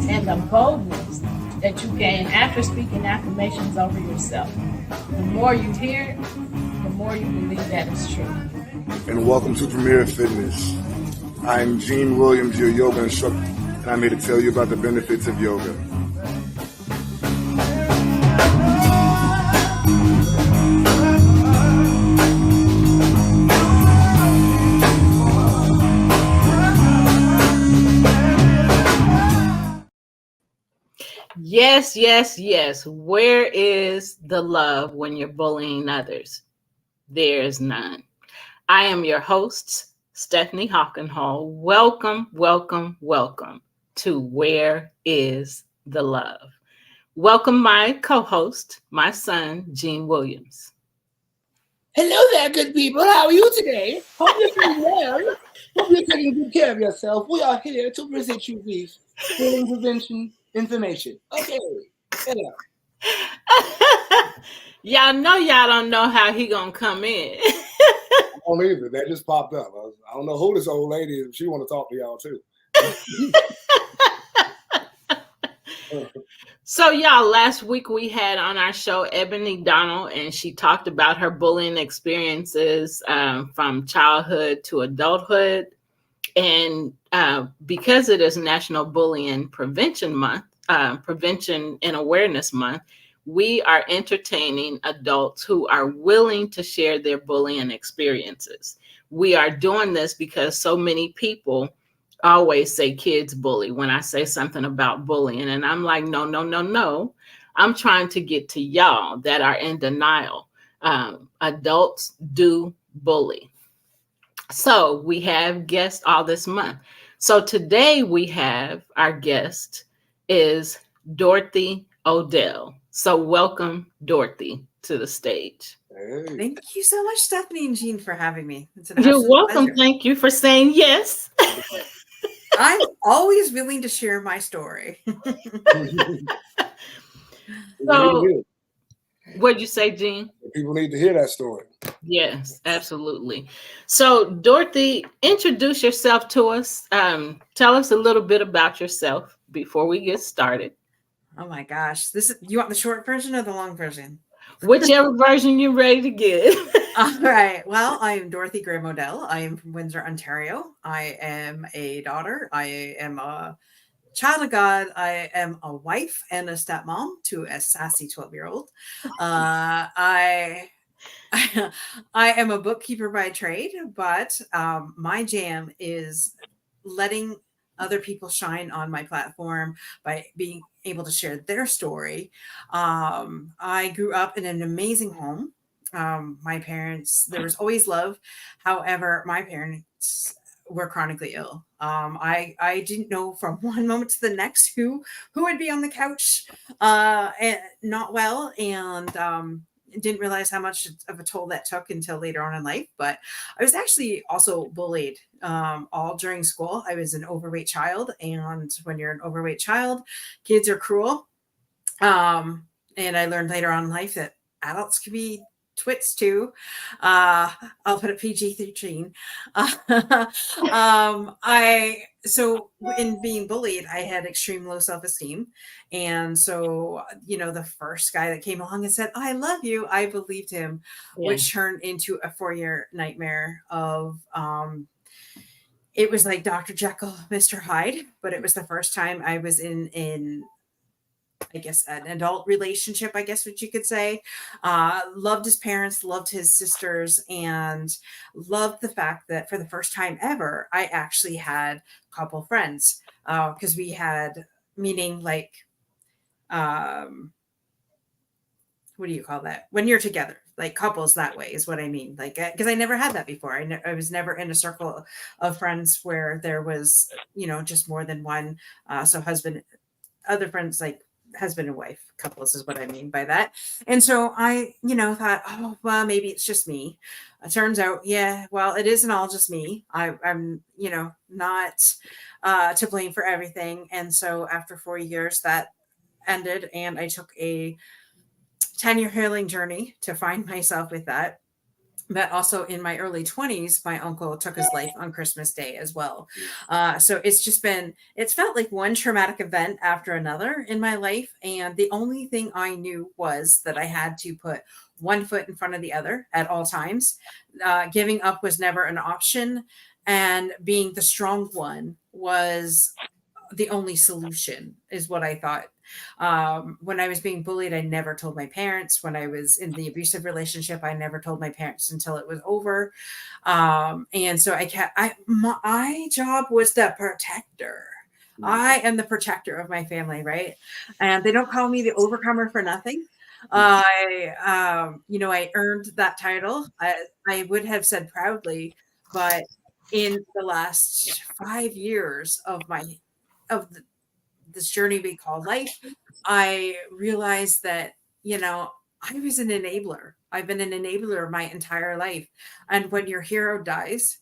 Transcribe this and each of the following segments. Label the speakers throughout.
Speaker 1: and the boldness that you gain after speaking affirmations over yourself. The more you hear it, the more you believe that it's true.
Speaker 2: And welcome to Premier Fitness. I'm Gene Williams, your yoga instructor, and I'm here to tell you about the benefits of yoga.
Speaker 1: Yes, yes, yes. Where is the love when you're bullying others? There is none. I am your host, Stephanie Hockenhall. Welcome, welcome, welcome to Where is the Love? Welcome my co-host, my son, Gene Williams.
Speaker 3: Hello there, good people. How are you today? Hope you're doing well. Hope you're taking good care of yourself. We are here to present you with bullying prevention information. Okay. Hello.
Speaker 1: Y'all don't know how he gonna come in.
Speaker 2: I don't either. That just popped up. I don't know who this old lady is. She want to talk to y'all too.
Speaker 1: So, y'all, last week we had on our show Ebony Donald, and she talked about her bullying experiences from childhood to adulthood. And because it is National Bullying Prevention Month, Prevention and Awareness Month, we are entertaining adults who are willing to share their bullying experiences. We are doing this because so many people always say kids bully when I say something about bullying. And I'm like, no, no, no, no. I'm trying to get to y'all that are in denial. Adults do bully. So we have guests all this month. So today we have our guest is Dorothy O'Dell. So welcome, Dorothy, to the stage.
Speaker 2: Hey.
Speaker 4: Thank you so much, Stephanie and Jean, for having me. It's an
Speaker 1: You're
Speaker 4: absolute
Speaker 1: welcome.
Speaker 4: pleasure.
Speaker 1: Thank you for saying yes.
Speaker 4: I'm always willing to share my story.
Speaker 1: So, what'd you say, Jean?
Speaker 2: People need to hear that story.
Speaker 1: Yes, absolutely. So, Dorothy, introduce yourself to us. Tell us a little bit about yourself before we get started.
Speaker 4: Oh my gosh. You want the short version or the long version?
Speaker 1: Whichever version you're ready to give.
Speaker 4: All right. Well, I am Dorothy Graham O'Dell. I am from Windsor, Ontario. I am a daughter. I am a child of God. I am a wife and a stepmom to a sassy 12-year-old. I am a bookkeeper by trade, but my jam is letting other people shine on my platform by being able to share their story. I grew up in an amazing home. My parents, there was always love. However, my parents were chronically ill. I didn't know from one moment to the next who would be on the couch and not well, and didn't realize how much of a toll that took until later on in life. But I was actually also bullied all during school. I was an overweight child, and when you're an overweight child, kids are cruel. And I learned later on in life that adults can be twits too. I'll put it PG-13. So in being bullied, I had extreme low self-esteem. And so, the first guy that came along and said, "I love you," I believed him, which turned into a 4-year nightmare of, it was like Dr. Jekyll, Mr. Hyde, but it was the first time I was in I guess an adult relationship, I guess what you could say. Loved his parents, loved his sisters, and loved the fact that for the first time ever, I actually had a couple friends. Because we had, meaning like, what do you call that? When you're together, like couples that way is what I mean. Like, because I never had that before. I was never in a circle of friends where there was, just more than one. So other friends, like husband and wife couples is what I mean by that. And so I, thought, oh, well, maybe it's just me. It turns out, yeah, well, it isn't all just me. I'm, not to blame for everything. And so after 4 years that ended, and I took a 10-year healing journey to find myself with that. But also in my early 20s, my uncle took his life on Christmas Day as well. So it's felt like one traumatic event after another in my life. And the only thing I knew was that I had to put one foot in front of the other at all times. Giving up was never an option. And being the strong one was the only solution, is what I thought. When I was being bullied, I never told my parents. When I was in the abusive relationship, I never told my parents until it was over. And so my job was the protector. I am the protector of my family, right? And they don't call me the overcomer for nothing. I earned that title. I would have said proudly, but in the last 5 years of this journey we call life, I realized that, I was an enabler. I've been an enabler my entire life. And when your hero dies,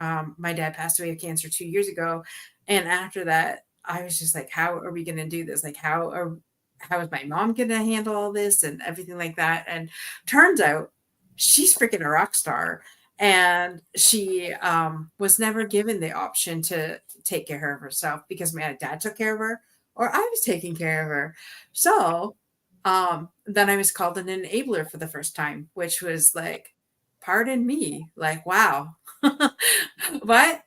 Speaker 4: my dad passed away of cancer 2 years ago. And after that, I was just like, how are we going to do this? Like, how is my mom going to handle all this and everything like that? And turns out she's freaking a rock star. And she was never given the option to take care of herself because my dad took care of her or I was taking care of her. So then I was called an enabler for the first time, which was like, pardon me, like, wow. But,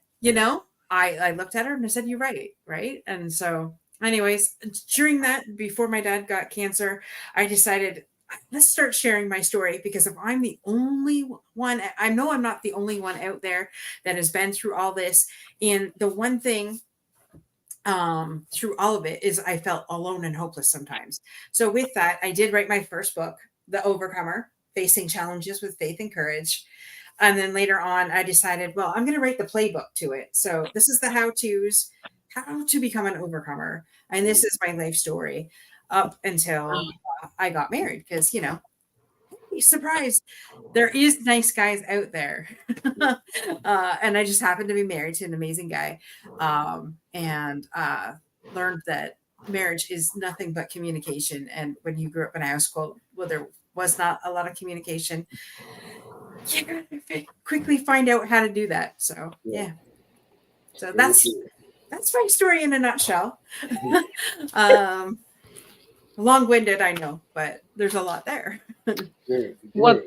Speaker 4: I looked at her and I said, you're right. Right. And so anyways, during that, before my dad got cancer, I decided, let's start sharing my story, because if I'm the only one, I know I'm not the only one out there that has been through all this. And the one thing through all of it is I felt alone and hopeless sometimes. So with that, I did write my first book, The Overcomer, Facing Challenges with Faith and Courage. And then later on, I decided, well, I'm going to write the playbook to it. So this is the how-tos, how to become an overcomer. And this is my life story up until I got married, because, surprise, there is nice guys out there. And I just happened to be married to an amazing guy, and learned that marriage is nothing but communication. And when you grew up in high school, well, there was not a lot of communication. You gotta quickly find out how to do that. So yeah. So that's my story in a nutshell. Long-winded, I know, but there's a lot there.
Speaker 1: Well,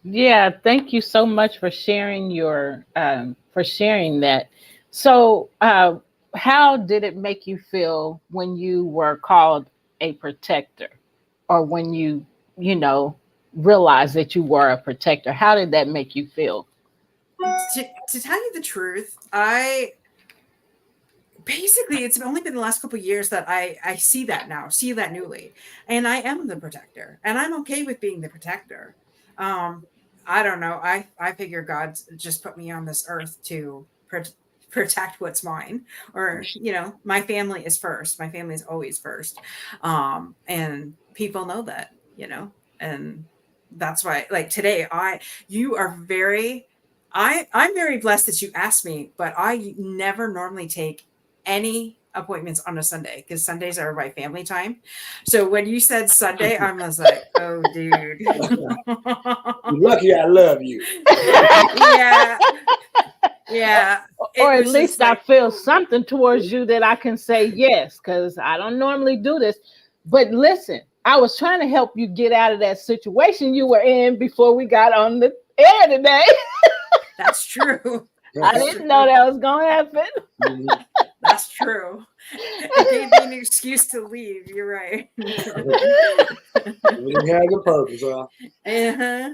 Speaker 1: yeah, thank you so much for sharing that. So how did it make you feel when you were called a protector, or when you realized that you were a protector? How did that make you feel?
Speaker 4: To tell you the truth, basically, it's only been the last couple of years that I see that newly. And I am the protector, and I'm okay with being the protector. I don't know. I figure God just put me on this earth to protect what's mine, or, my family is first. My family is always first. And people know that, and that's why, like today, I'm very blessed that you asked me, but I never normally take any appointments on a Sunday, because Sundays are my family time. So when you said Sunday, I was like, oh, dude.
Speaker 3: You're lucky I love you.
Speaker 4: Yeah. Yeah.
Speaker 1: Or at least I feel something towards you that I can say yes, because I don't normally do this. But listen, I was trying to help you get out of that situation you were in before we got on the air today.
Speaker 4: That's true.
Speaker 1: I didn't know that was going to happen.
Speaker 4: That's true. It gave me an excuse to leave. You're right.
Speaker 3: It has a purpose, huh?
Speaker 4: Uh-huh.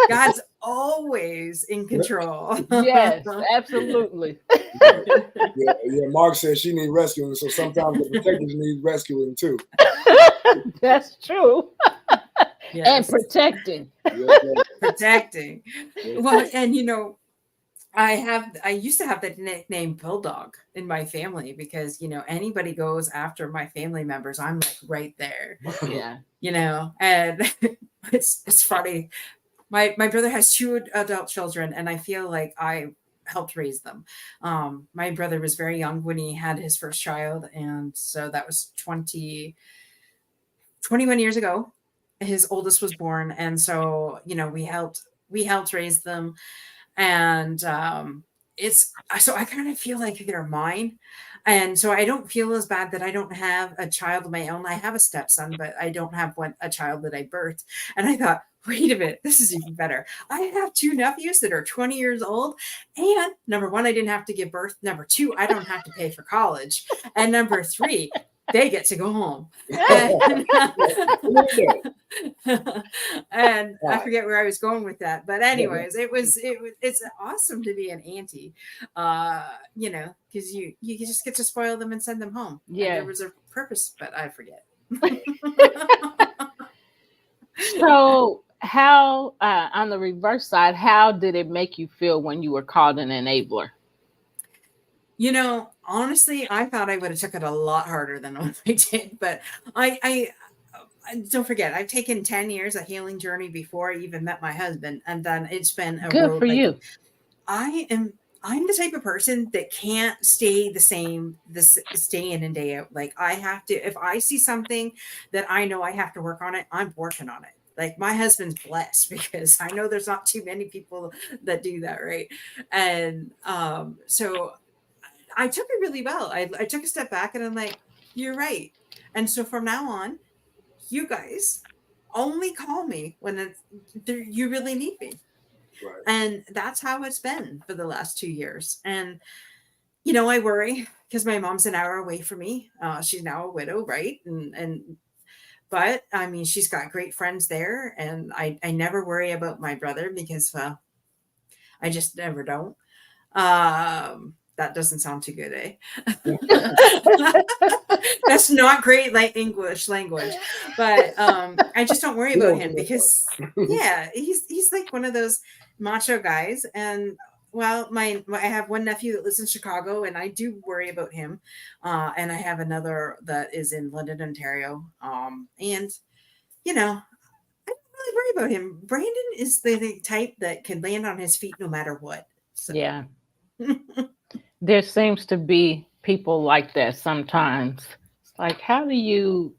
Speaker 4: God's always in control.
Speaker 1: Yes, absolutely.
Speaker 3: Yeah, Mark says she needs rescuing, so sometimes the protectors need rescuing too.
Speaker 1: That's true.
Speaker 4: Yes.
Speaker 1: And protecting.
Speaker 4: Protecting. Well, and I used to have the nickname Bulldog in my family, because, anybody goes after my family members, I'm like right there.
Speaker 1: Yeah.
Speaker 4: And it's funny. My brother has 2 adult children, and I feel like I helped raise them. My brother was very young when he had his first child, and so that was 21 years ago. His oldest was born, and so we helped we helped raise them. And it's so I kind of feel like they're mine. And so I don't feel as bad that I don't have a child of my own. I have a stepson, but I don't have a child that I birthed. And I thought, wait a minute, this is even better. I have 2 nephews that are 20 years old. And number 1, I didn't have to give birth. Number 2, I don't have to pay for college. And number 3, they get to go home. And I forget where I was going with that. But anyways, it's awesome to be an auntie, because you just get to spoil them and send them home.
Speaker 1: Yeah.
Speaker 4: And there was a purpose, but I forget.
Speaker 1: So how, on the reverse side, how did it make you feel when you were called an enabler?
Speaker 4: Honestly, I thought I would have took it a lot harder than what I did, but I don't forget, I've taken 10 years of healing journey before I even met my husband. And then it's been a
Speaker 1: good road, for you.
Speaker 4: I'm the type of person that can't stay the same this day in and day out. Like I have to, if I see something that I know I have to work on it, I'm working on it. Like my husband's blessed because I know there's not too many people that do that. Right. And so I took it really well. I took a step back and I'm like, you're right. And so from now on, you guys only call me when you really need me.
Speaker 2: Right.
Speaker 4: And that's how it's been for the last 2 years. And, I worry because my mom's an hour away from me. She's now a widow, right? But I mean, she's got great friends there. And I never worry about my brother because, I just never don't. That doesn't sound too good, eh? That's not great like English language. But I just don't worry about him because he's like one of those macho guys. And well, I have one nephew that lives in Chicago and I do worry about him. And I have another that is in London, Ontario. And I don't really worry about him. Brandon is the type that can land on his feet no matter what. So.
Speaker 1: Yeah. There seems to be people like that sometimes. It's like, how do you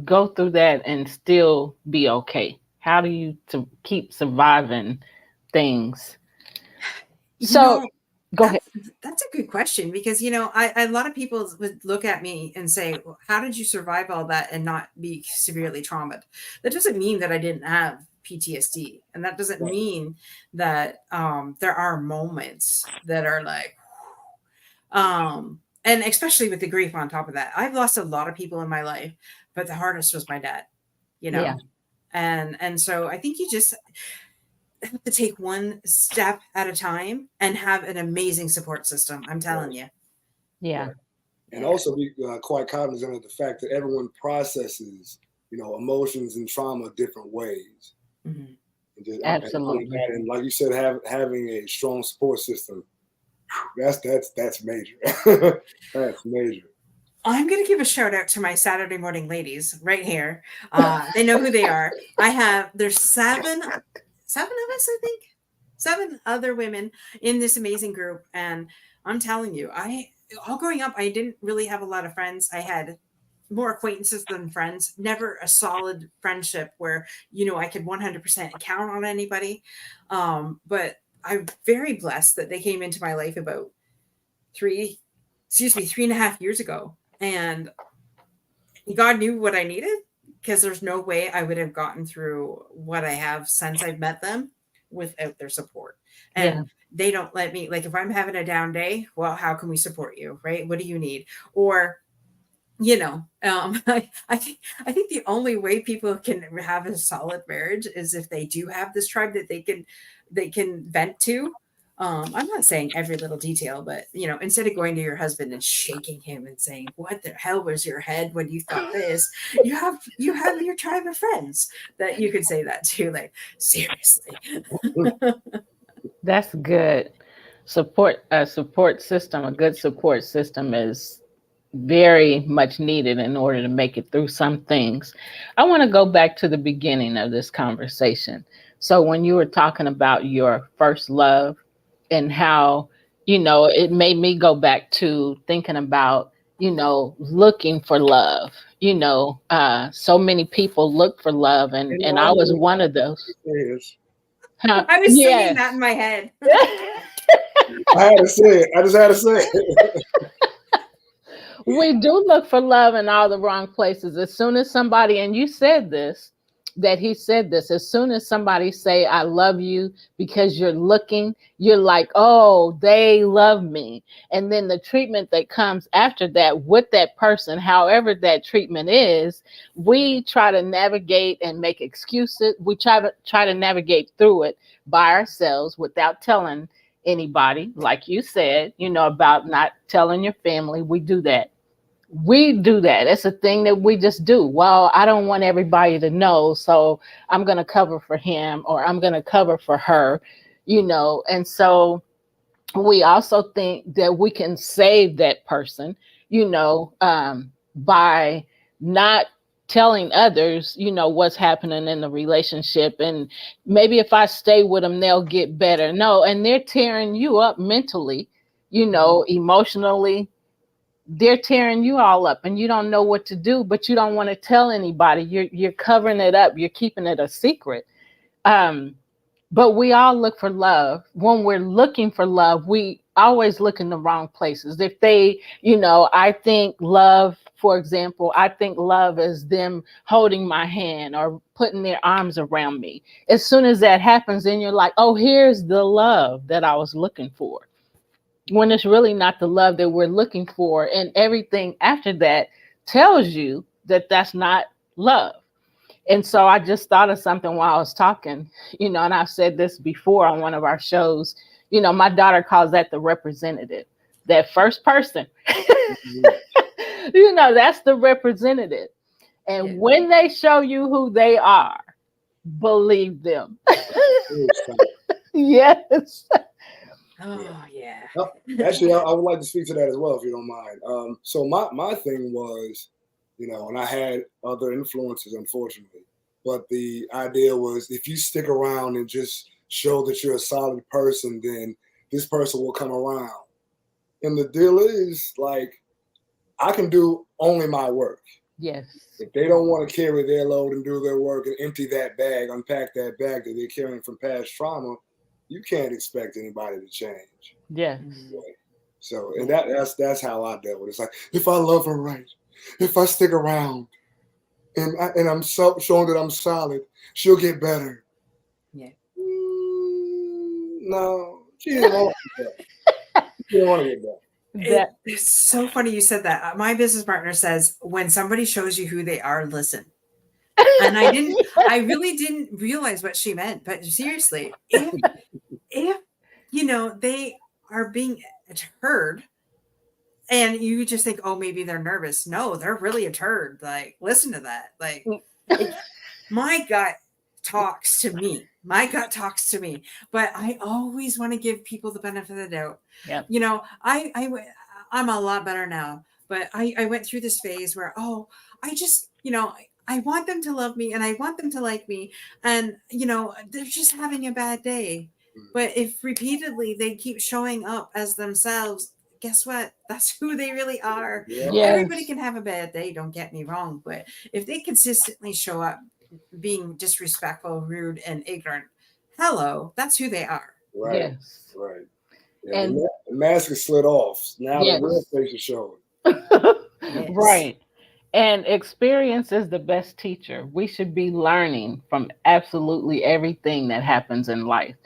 Speaker 1: go through that and still be okay? How do you keep surviving things? So go ahead.
Speaker 4: That's a good question because, a lot of people would look at me and say, well, how did you survive all that and not be severely traumatized? That doesn't mean that I didn't have PTSD. And that doesn't mean that there are moments that are like, and especially with the grief on top of that, I've lost a lot of people in my life, but the hardest was my dad,
Speaker 1: Yeah.
Speaker 4: And so I think you just have to take one step at a time and have an amazing support system. I'm telling you.
Speaker 1: Yeah.
Speaker 2: And also be quite cognizant of the fact that everyone processes, emotions and trauma different ways.
Speaker 4: Mm-hmm.
Speaker 1: Absolutely.
Speaker 2: And like you said, having a strong support system, that's major. That's major.
Speaker 4: I'm going to give a shout out to my Saturday morning ladies right here. They know who they are. There's 7 of us, I think, 7 other women in this amazing group. And I'm telling you, all growing up, I didn't really have a lot of friends. I had more acquaintances than friends, never a solid friendship where, I could 100% count on anybody. But I'm very blessed that they came into my life about 3.5 years ago. And God knew what I needed because there's no way I would have gotten through what I have since I've met them without their support. And they don't let me, like, if I'm having a down day, well, how can we support you? Right? What do you need? Or, I think the only way people can have a solid marriage is if they do have this tribe that they can vent to. I'm not saying every little detail, but instead of going to your husband and shaking him and saying, "What the hell was your head when you thought this?" You have your tribe of friends that you can say that to. Like, seriously.
Speaker 1: That's good. A support system, a good support system is very much needed in order to make it through some things. I want to go back to the beginning of this conversation. So when you were talking about your first love and how, it made me go back to thinking about, looking for love, so many people look for love and I was one of those. Huh?
Speaker 4: I was singing that
Speaker 1: Yes.
Speaker 4: in my head.
Speaker 2: I had to say it. I just had to say it.
Speaker 1: We do look for love in all the wrong places. As soon as somebody, and you said this, that he said this, as soon as somebody say, I love you, because you're looking, you're like, oh, they love me. And then the treatment that comes after that with that person, however that treatment is, we try to navigate and make excuses. We try to navigate through it by ourselves without telling anybody, like you said, about not telling your family. We do that. It's a thing that we just do. Well, I don't want everybody to know, so I'm going to cover for him or I'm going to cover for her. And so we also think that we can save that person, by not telling others, what's happening in the relationship. And maybe if I stay with them, they'll get better. No, and they're tearing you up mentally, emotionally. They're tearing you all up and you don't know what to do, but you don't want to tell anybody. You're covering it up. You're keeping it a secret. Um, but we all look for love. When we're looking for love, we always look in the wrong places. If I think love, for example, I think love is them holding my hand or putting their arms around me. As soon as that happens, then you're like, oh, here's the love that I was looking for, when it's really not the love that we're looking for. And everything after that tells you that that's not love. And so I just thought of something while I was talking, and I've said this before on one of our shows. My daughter calls that the representative, that first person. That's the representative. And when they show you who they are, believe them. Yes.
Speaker 4: Oh, yeah.
Speaker 2: Actually, I would like to speak to that as well, if you don't mind. So my thing was, and I had other influences, unfortunately, but the idea was if you stick around and just show that you're a solid person, then this person will come around. And the deal is, like, I can do only my work.
Speaker 1: Yes.
Speaker 2: If they don't want to carry their load and do their work and empty that bag, unpack that bag that they're carrying from past trauma, you can't expect anybody to change.
Speaker 1: Yes.
Speaker 2: So, and that's how I dealt with it. It's like, if I love her right, if I stick around, and I'm showing that I'm solid, she'll get better.
Speaker 4: Yeah.
Speaker 2: No, she didn't want to get better. She didn't want to get better.
Speaker 4: It's so funny you said that. My business partner says, when somebody shows you who they are, listen. And I really didn't realize what she meant. But seriously, if they are being heard and you just think, oh, maybe they're nervous. No, they're really a turd. Like, listen to that. Like, my gut talks to me. But I always want to give people the benefit of the doubt.
Speaker 1: Yep.
Speaker 4: I'm a lot better now, but I went through this phase where, I just, I want them to love me and I want them to like me. And, they're just having a bad day. But if repeatedly they keep showing up as themselves, guess what? That's who they really are.
Speaker 2: Yeah.
Speaker 1: Yes.
Speaker 4: Everybody can have a bad day, don't get me wrong. But if they consistently show up being disrespectful, rude, and ignorant, hello, that's who they are.
Speaker 2: Right.
Speaker 1: Yes.
Speaker 2: Right. Yeah,
Speaker 1: And
Speaker 2: the mask is slid off. Now
Speaker 1: yes.
Speaker 2: the real face is showing.
Speaker 4: Yes.
Speaker 1: Right. And experience is the best teacher. We should be learning from absolutely everything that happens in life,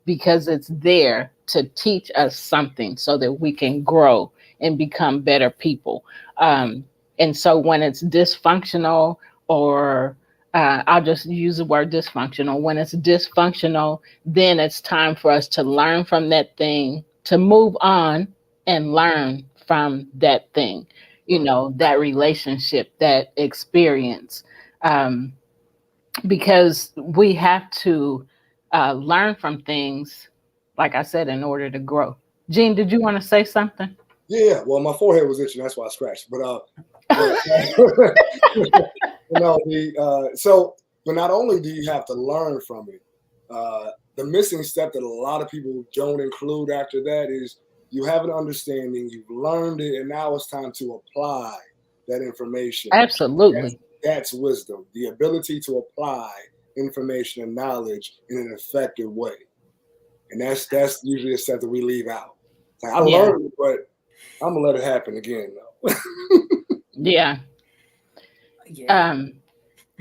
Speaker 1: because it's there to teach us something so that we can grow and become better people. And so when it's dysfunctional, or I'll just use the word dysfunctional, when it's dysfunctional, then it's time for us to learn from that thing, to move on and learn from that thing, that relationship, that experience. Because we have to learn from things, like I said, in order to grow. Gene, did you want to say something?
Speaker 2: Yeah, well, my forehead was itching, that's why I scratched. But but not only do you have to learn from it, the missing step that a lot of people don't include after that is you have an understanding, you've learned it, and now it's time to apply that information.
Speaker 1: Absolutely.
Speaker 2: That's wisdom, the ability to apply information and knowledge in an effective way. And that's usually a step that we leave out. Like, I learned it, but I'm gonna let it happen again though.
Speaker 1: Yeah.
Speaker 4: Yeah.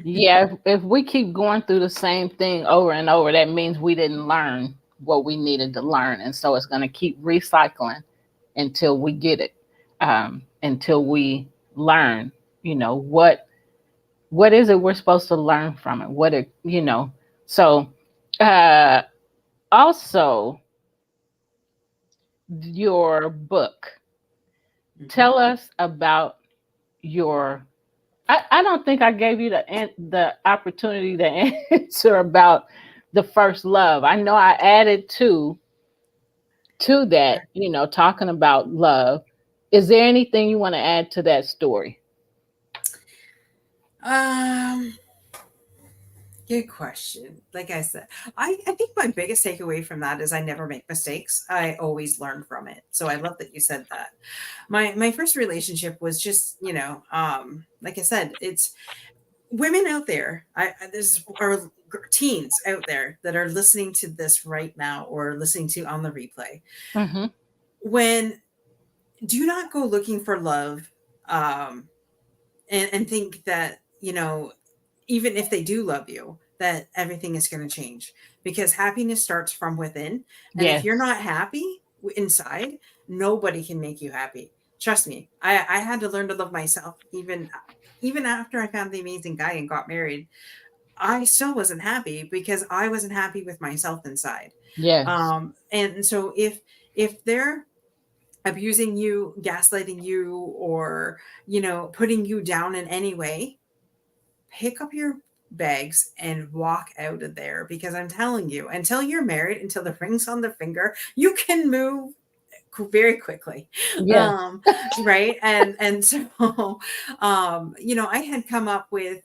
Speaker 1: Yeah, if we keep going through the same thing over and over, that means we didn't learn what we needed to learn. And so it's going to keep recycling until we get it, until we learn, what is it we're supposed to learn from it? So uh, also your book. Tell us about your I don't think I gave you the opportunity to answer about the first love. I know I added to that, talking about love. Is there anything you want to add to that story?
Speaker 4: Good question. Like I said, I think my biggest takeaway from that is I never make mistakes. I always learn from it. So I love that you said that. My first relationship was just, like I said, it's women out there. There's are teens out there that are listening to this right now or listening to on the replay.
Speaker 1: Mm-hmm.
Speaker 4: When do not go looking for love, and think that, even if they do love you, that everything is going to change, because happiness starts from within. And if you're not happy inside, nobody can make you happy. Trust me. I had to learn to love myself. Even after I found the amazing guy and got married, I still wasn't happy because I wasn't happy with myself inside.
Speaker 1: Yes.
Speaker 4: And so if they're abusing you, gaslighting you, or, putting you down in any way, pick up your bags and walk out of there, because I'm telling you, until you're married, until the ring's on the finger, you can move very quickly.
Speaker 1: Yeah.
Speaker 4: Right. And so, I had come up with,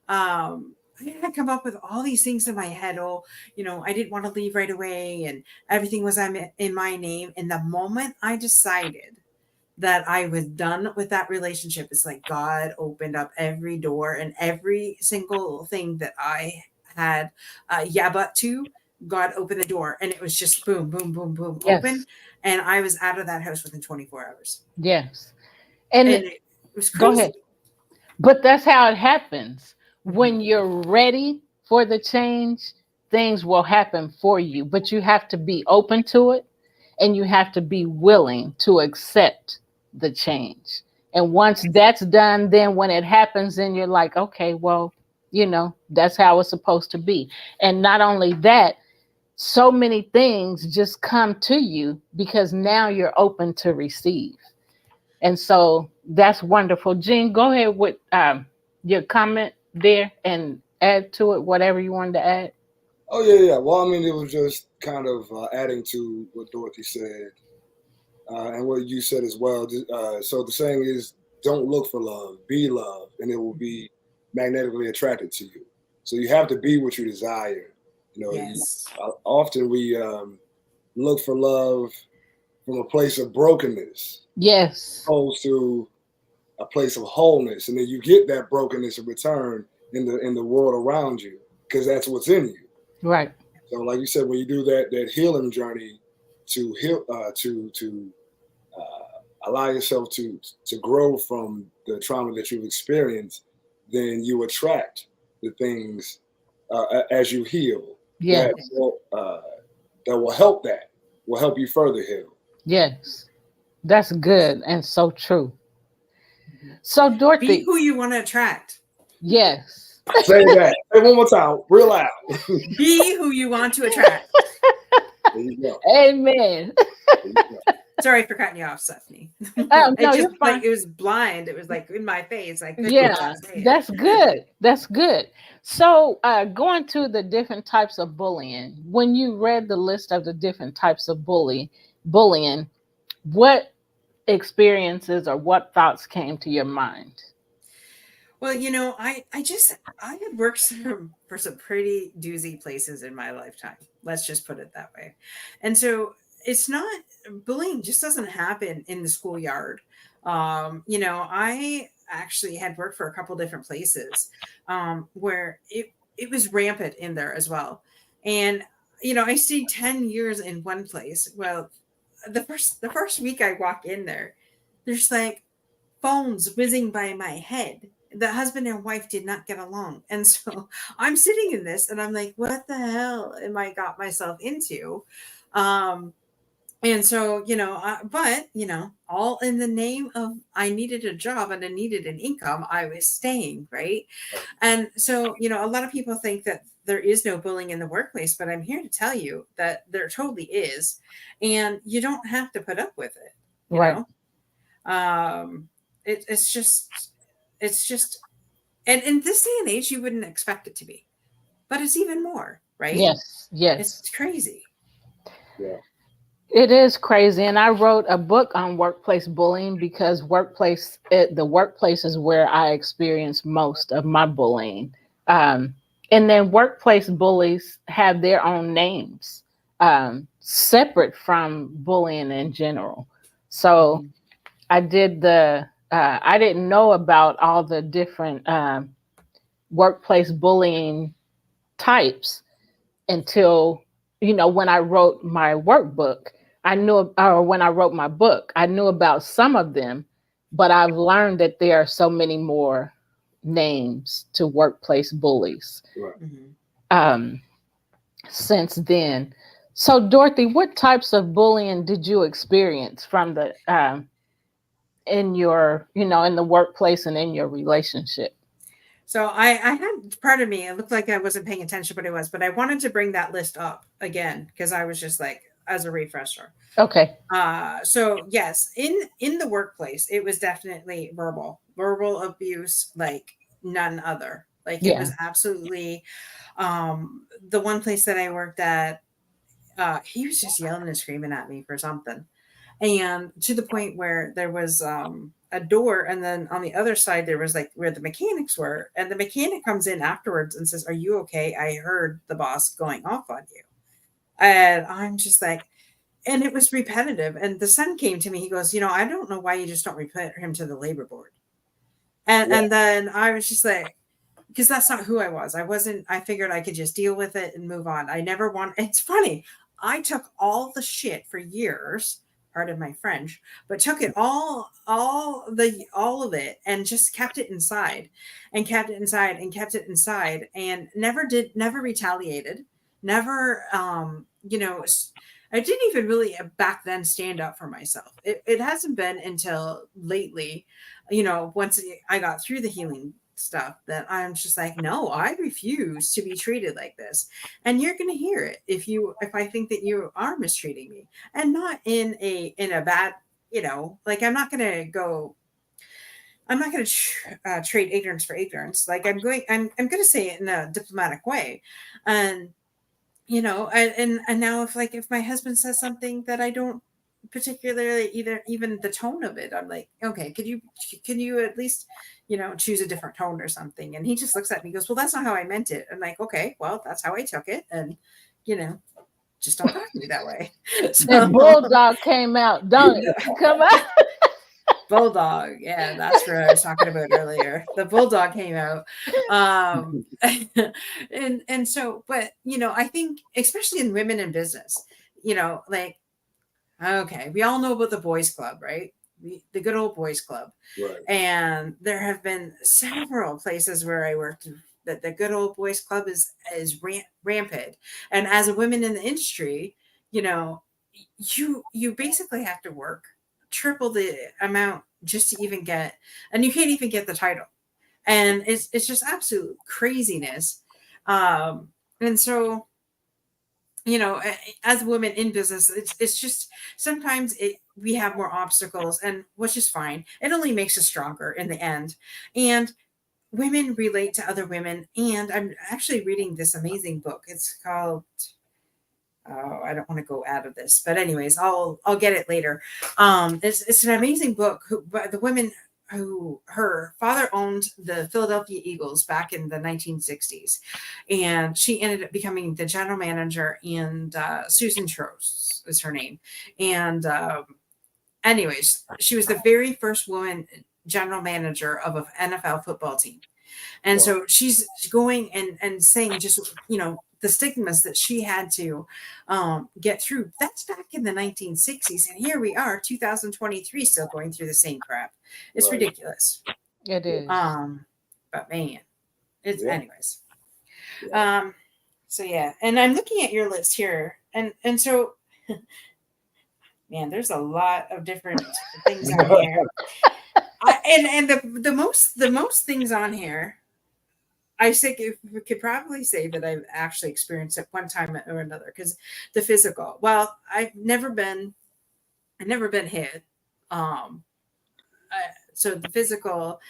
Speaker 4: all these things in my head. Oh, I didn't want to leave right away, and everything was in my name. And the moment I decided that I was done with that relationship, it's like God opened up every door, and every single thing that I had but to, God opened the door, and it was just boom, boom, boom, boom, open. And I was out of that house within 24 hours.
Speaker 1: Yes.
Speaker 4: And it was crazy.
Speaker 1: Go ahead. But that's how it happens. When you're ready for the change, things will happen for you, but you have to be open to it, and you have to be willing to accept the change. And once that's done, then when it happens, then you're like, okay, well, that's how it's supposed to be. And not only that, so many things just come to you because now you're open to receive. And so that's wonderful. Jean, go ahead with your comment there and add to it whatever you wanted to add.
Speaker 2: Oh, yeah. Well, I mean, it was just kind of adding to what Dorothy said and what you said as well. So the saying is, don't look for love, be love, and it will be magnetically attracted to you. So you have to be what you desire.
Speaker 4: Yes.
Speaker 2: Often we look for love from a place of brokenness.
Speaker 1: Yes.
Speaker 2: Opposed to a place of wholeness. And then you get that brokenness in return in the world around you, because that's what's in you.
Speaker 1: Right.
Speaker 2: So, like you said, when you do that healing journey to heal, to allow yourself to grow from the trauma that you've experienced, then you attract the things as you heal.
Speaker 1: Yes.
Speaker 2: That will help you further heal.
Speaker 1: Yes. That's good and so true. So, Dorothy,
Speaker 4: be who you want to attract.
Speaker 1: Yes.
Speaker 2: Say that. Say one more time, real loud.
Speaker 4: Be who you want to attract.
Speaker 2: There you go.
Speaker 1: Amen.
Speaker 2: There you go.
Speaker 4: Sorry for cutting you off, Stephanie.
Speaker 1: No, you're fine.
Speaker 4: Like, it was blind. It was like in my face.
Speaker 1: That's good. That's good. So going to the different types of bullying, when you read the list of the different types of bullying, what experiences or what thoughts came to your mind?
Speaker 4: Well, I had worked for some pretty doozy places in my lifetime. Let's just put it that way. And so bullying just doesn't happen in the schoolyard. I actually had worked for a couple different places where it it was rampant in there as well. And, you know, I stayed 10 years in one place. Well, the first week I walk in there, there's like phones whizzing by my head. The husband and wife did not get along. And so I'm sitting in this and I'm like, what the hell am I got myself into? And so, you know, but, you know, all in the name of I needed a job and I needed an income, I was staying, right? And so, you know, a lot of people think that there is no bullying in the workplace, but I'm here to tell you that there totally is. And you don't have to put up with it, you
Speaker 1: Right.
Speaker 4: know? It's just, and in this day and age, you wouldn't expect it to be, but it's even more, right?
Speaker 1: Yes.
Speaker 4: It's crazy.
Speaker 2: Yeah.
Speaker 1: It is crazy. And I wrote a book on workplace bullying because the workplace is where I experience most of my bullying. And then workplace bullies have their own names, separate from bullying in general. So I didn't know about all the different workplace bullying types until, you know, when I wrote my workbook. When I wrote my book, I knew about some of them, but I've learned that there are so many more names to workplace bullies since then. So, Dorothy, what types of bullying did you experience from the in your, you know, in the workplace and in your relationship?
Speaker 4: So I had part of me, it looked like I wasn't paying attention, but it was, but I wanted to bring that list up again because I was just like, as a refresher.
Speaker 1: Okay.
Speaker 4: So yes, in the workplace, it was definitely verbal abuse, like none other. Like it was absolutely, the one place that I worked at, he was just yelling and screaming at me for something. And to the point where there was a door, and then on the other side there was like where the mechanics were, and the mechanic comes in afterwards and says, "Are you okay? I heard the boss going off on you." And I'm just like, and it was repetitive. And the son came to me, he goes, "You know, I don't know why you just don't report him to the labor board." And then I was just like, because that's not who I was. I figured I could just deal with it and move on. I never want, it's funny. I took all the shit for years, pardon my French, but took it all of it and just kept it inside and kept it inside and kept it inside and never retaliated. Never, you know, I didn't even really back then stand up for myself. It hasn't been until lately, you know, once I got through the healing stuff that I'm just like, no, I refuse to be treated like this. And you're going to hear it if I think that you are mistreating me, and not in a bad, you know, like I'm not going to trade ignorance for ignorance. Like I'm going to say it in a diplomatic way. And, you know, and now if my husband says something that I don't particularly even the tone of it, I'm like, okay, can you at least, you know, choose a different tone or something? And he just looks at me and goes, "Well, that's not how I meant it." I'm like, okay, well, that's how I took it. And, you know, just don't talk to me that way. So,
Speaker 1: that bulldog came out, don't it? Come out.
Speaker 4: Bulldog. Yeah, that's what I was talking about earlier. The bulldog came out. And so, but, you know, I think especially in women in business, you know, like, okay, we all know about the boys club, right? The good old boys club.
Speaker 2: Right.
Speaker 4: And there have been several places where I worked that the good old boys club is rampant. And as a woman in the industry, you know, you basically have to work triple the amount just to even get, and you can't even get the title. And it's just absolute craziness. And so, you know, as a woman in business, it's just sometimes we have more obstacles, and which is fine. It only makes us stronger in the end. And women relate to other women. And I'm actually reading this amazing book. It's called, oh, I don't want to go out of this, but anyways, I'll get it later. It's an amazing book by the women who her father owned the Philadelphia Eagles back in the 1960s. And she ended up becoming the general manager, and Susan Trost is her name. And anyways, she was the very first woman general manager of an NFL football team. And so she's going and saying just, the stigmas that she had to get through. That's back in the 1960s. And here we are, 2023, still going through the same crap. It's ridiculous.
Speaker 5: It is.
Speaker 4: But man, it's anyways. So yeah, and I'm looking at your list here, and so man, there's a lot of different things on here. And the most things on here, I think we could probably say that I've actually experienced at one time or another, because the physical. Well, I've never been hit. So the physical,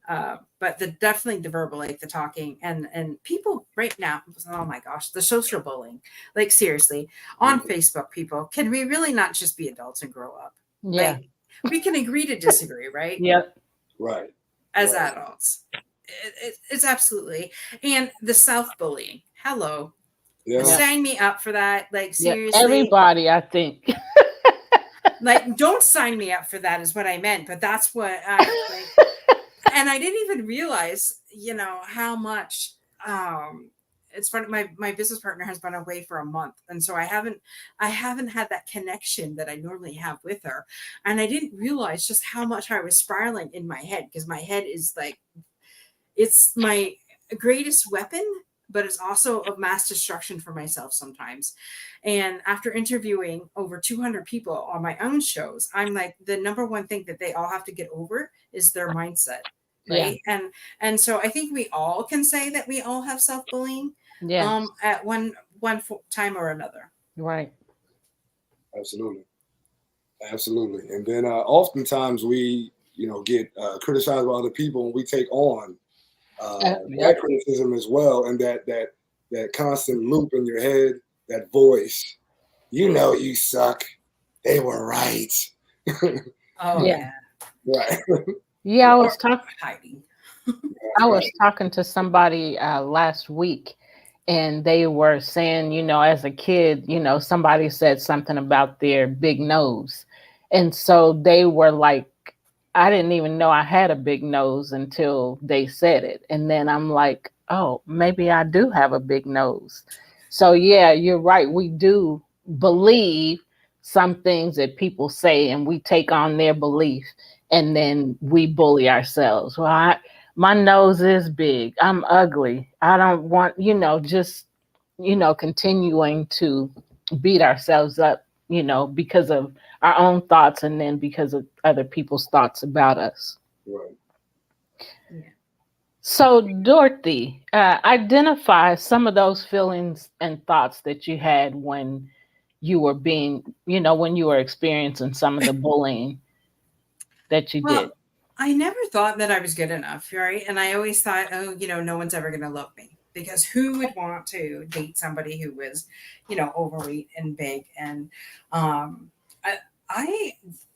Speaker 4: but definitely the verbal, like the talking, and people right now. Oh my gosh, the social bullying. Like seriously, on Facebook, people, can we really not just be adults and grow up?
Speaker 5: Yeah,
Speaker 4: like, we can agree to disagree, right?
Speaker 5: Yep.
Speaker 2: Right.
Speaker 4: As adults. It's absolutely. And the self-bullying. Hello.
Speaker 2: Yeah.
Speaker 4: Sign me up for that. Like, seriously.
Speaker 5: Everybody, I think.
Speaker 4: Like, don't sign me up for that is what I meant. But that's what I like. And I didn't even realize, how much it's funny. My business partner has been away for a month. And so I haven't had that connection that I normally have with her. And I didn't realize just how much I was spiraling in my head, because my head is like, it's my greatest weapon, but it's also a mass destruction for myself sometimes. And after interviewing over 200 people on my own shows, I'm like, the number one thing that they all have to get over is their mindset. Right. Yeah. And so I think we all can say that we all have self-bullying at one time or another.
Speaker 5: Right.
Speaker 2: Absolutely. And then oftentimes we, get criticized by other people, and we take on that criticism as well. And that constant loop in your head, that voice, you suck. They were right.
Speaker 4: Oh yeah.
Speaker 2: Right.
Speaker 5: Yeah, I was talking to somebody last week, and they were saying, as a kid, somebody said something about their big nose. And so they were like, I didn't even know I had a big nose until they said it. And then I'm like, oh, maybe I do have a big nose. So yeah, you're right. We do believe some things that people say, and we take on their belief, and then we bully ourselves. Well, my nose is big. I'm ugly. I don't want, continuing to beat ourselves up, because of our own thoughts, and then because of other people's thoughts about us.
Speaker 2: Right.
Speaker 5: Yeah. So, Dorothy, identify some of those feelings and thoughts that you had when you were being, when you were experiencing some of the bullying that you did.
Speaker 4: I never thought that I was good enough, right? And I always thought, oh, no one's ever going to love me, because who would want to date somebody who was, overweight and big? And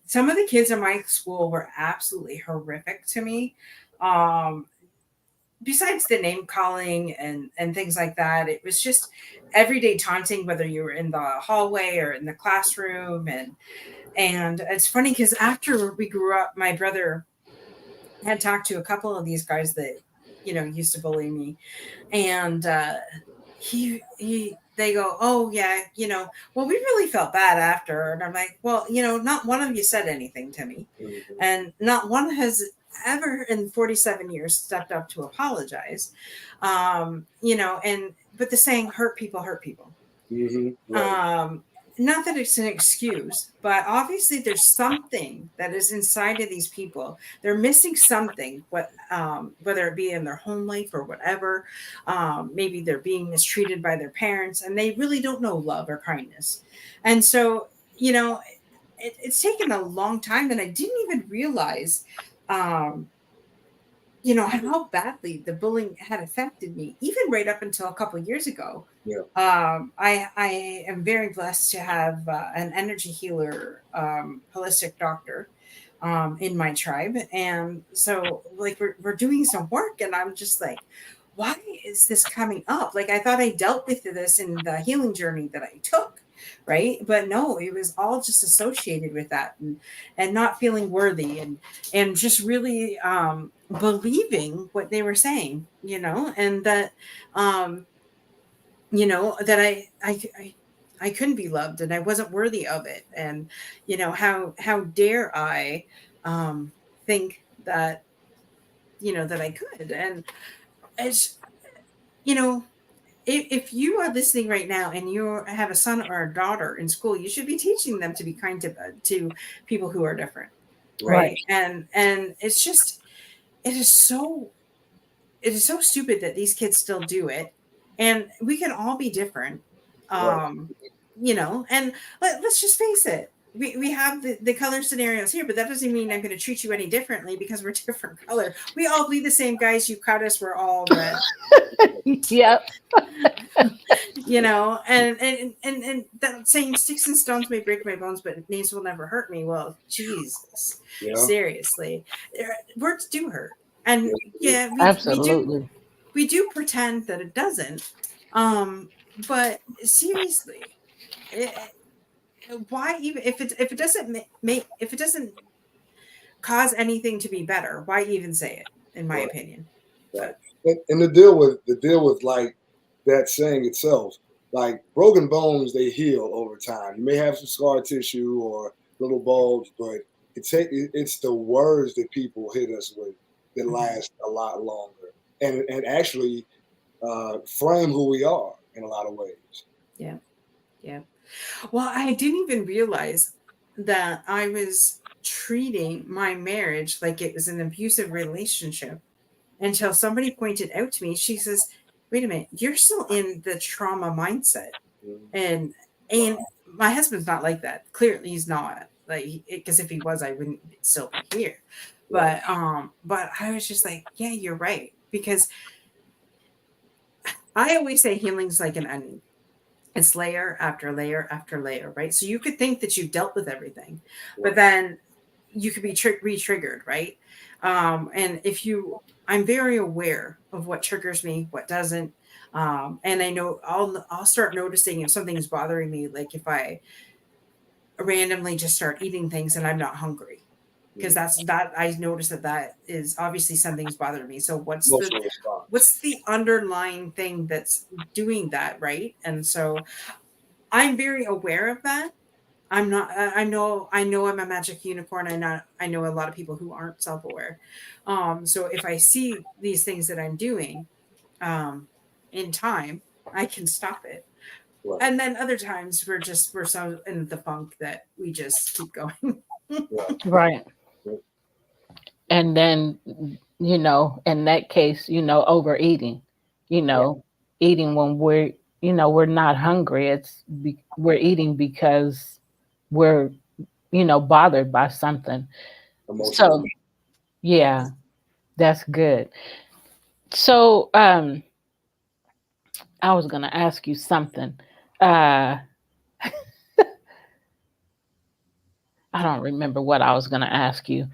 Speaker 4: some of the kids in my school were absolutely horrific to me. Besides the name calling and things like that, it was just everyday taunting, whether you were in the hallway or in the classroom. And it's funny because after we grew up, my brother had talked to a couple of these guys that, used to bully me. And they go, oh yeah, well, we really felt bad after. And I'm like, well, not one of you said anything to me. Mm-hmm. And not one has ever in 47 years stepped up to apologize. But the saying, hurt people hurt people. Mm-hmm. Right. Not that it's an excuse, but obviously there's something that is inside of these people. They're missing something, whether it be in their home life or whatever. Maybe they're being mistreated by their parents, and they really don't know love or kindness. And so, it's taken a long time, and I didn't even realize, how badly the bullying had affected me, even right up until a couple of years ago. Yeah. I am very blessed to have an energy healer, holistic doctor in my tribe. And so like we're doing some work, and I'm just like, why is this coming up? Like, I thought I dealt with this in the healing journey that I took. right? But no, it was all just associated with that, and not feeling worthy, and just really believing what they were saying, and that that I couldn't be loved and I wasn't worthy of it. And, how dare I think that, that I could. And it's, if you are listening right now and you have a son or a daughter in school, you should be teaching them to be kind to people who are different. Right. And it's just, it is so stupid that these kids still do it. And we can all be different. And let's just face it. We have the color scenarios here, but that doesn't mean I'm going to treat you any differently because we're different color. We all bleed the same, guys. You cut us, we're all red.
Speaker 5: Yep.
Speaker 4: And that saying sticks and stones may break my bones, but names will never hurt me. Well, Jesus, seriously, words do hurt. And
Speaker 5: absolutely,
Speaker 4: we do pretend that it doesn't. But seriously, why even if it doesn't cause anything to be better, why even say it? In my opinion.
Speaker 2: Right. And the deal with like that saying itself, like broken bones, they heal over time. You may have some scar tissue or little bulbs, but it's the words that people hit us with that last a lot longer and actually frame who we are in a lot of ways.
Speaker 4: Yeah. Yeah. Well, I didn't even realize that I was treating my marriage like it was an abusive relationship until somebody pointed out to me. She says, wait a minute, you're still in the trauma mindset. And my husband's not like that. Clearly he's not, like, because if he was, I wouldn't still be here. But I was just like, yeah, you're right. Because I always say healing's like an onion. It's layer after layer after layer, right? So you could think that you've dealt with everything, but then you could be re-triggered, right? And I'm very aware of what triggers me, what doesn't. And I know I'll start noticing if something's bothering me, like if I randomly just start eating things and I'm not hungry. Because I notice that is obviously something's bothering me. So what's the underlying thing that's doing that, right? And so I'm very aware of that. I'm not. I know I'm a magic unicorn. I know a lot of people who aren't self-aware. So if I see these things that I'm doing, in time, I can stop it. Right. And then other times we're so in the funk that we just keep going.
Speaker 5: Right. And then, in that case, overeating, eating when we're not hungry. We're eating because we're, bothered by something. So, yeah, that's good. So, I was going to ask you something. I don't remember what I was going to ask you.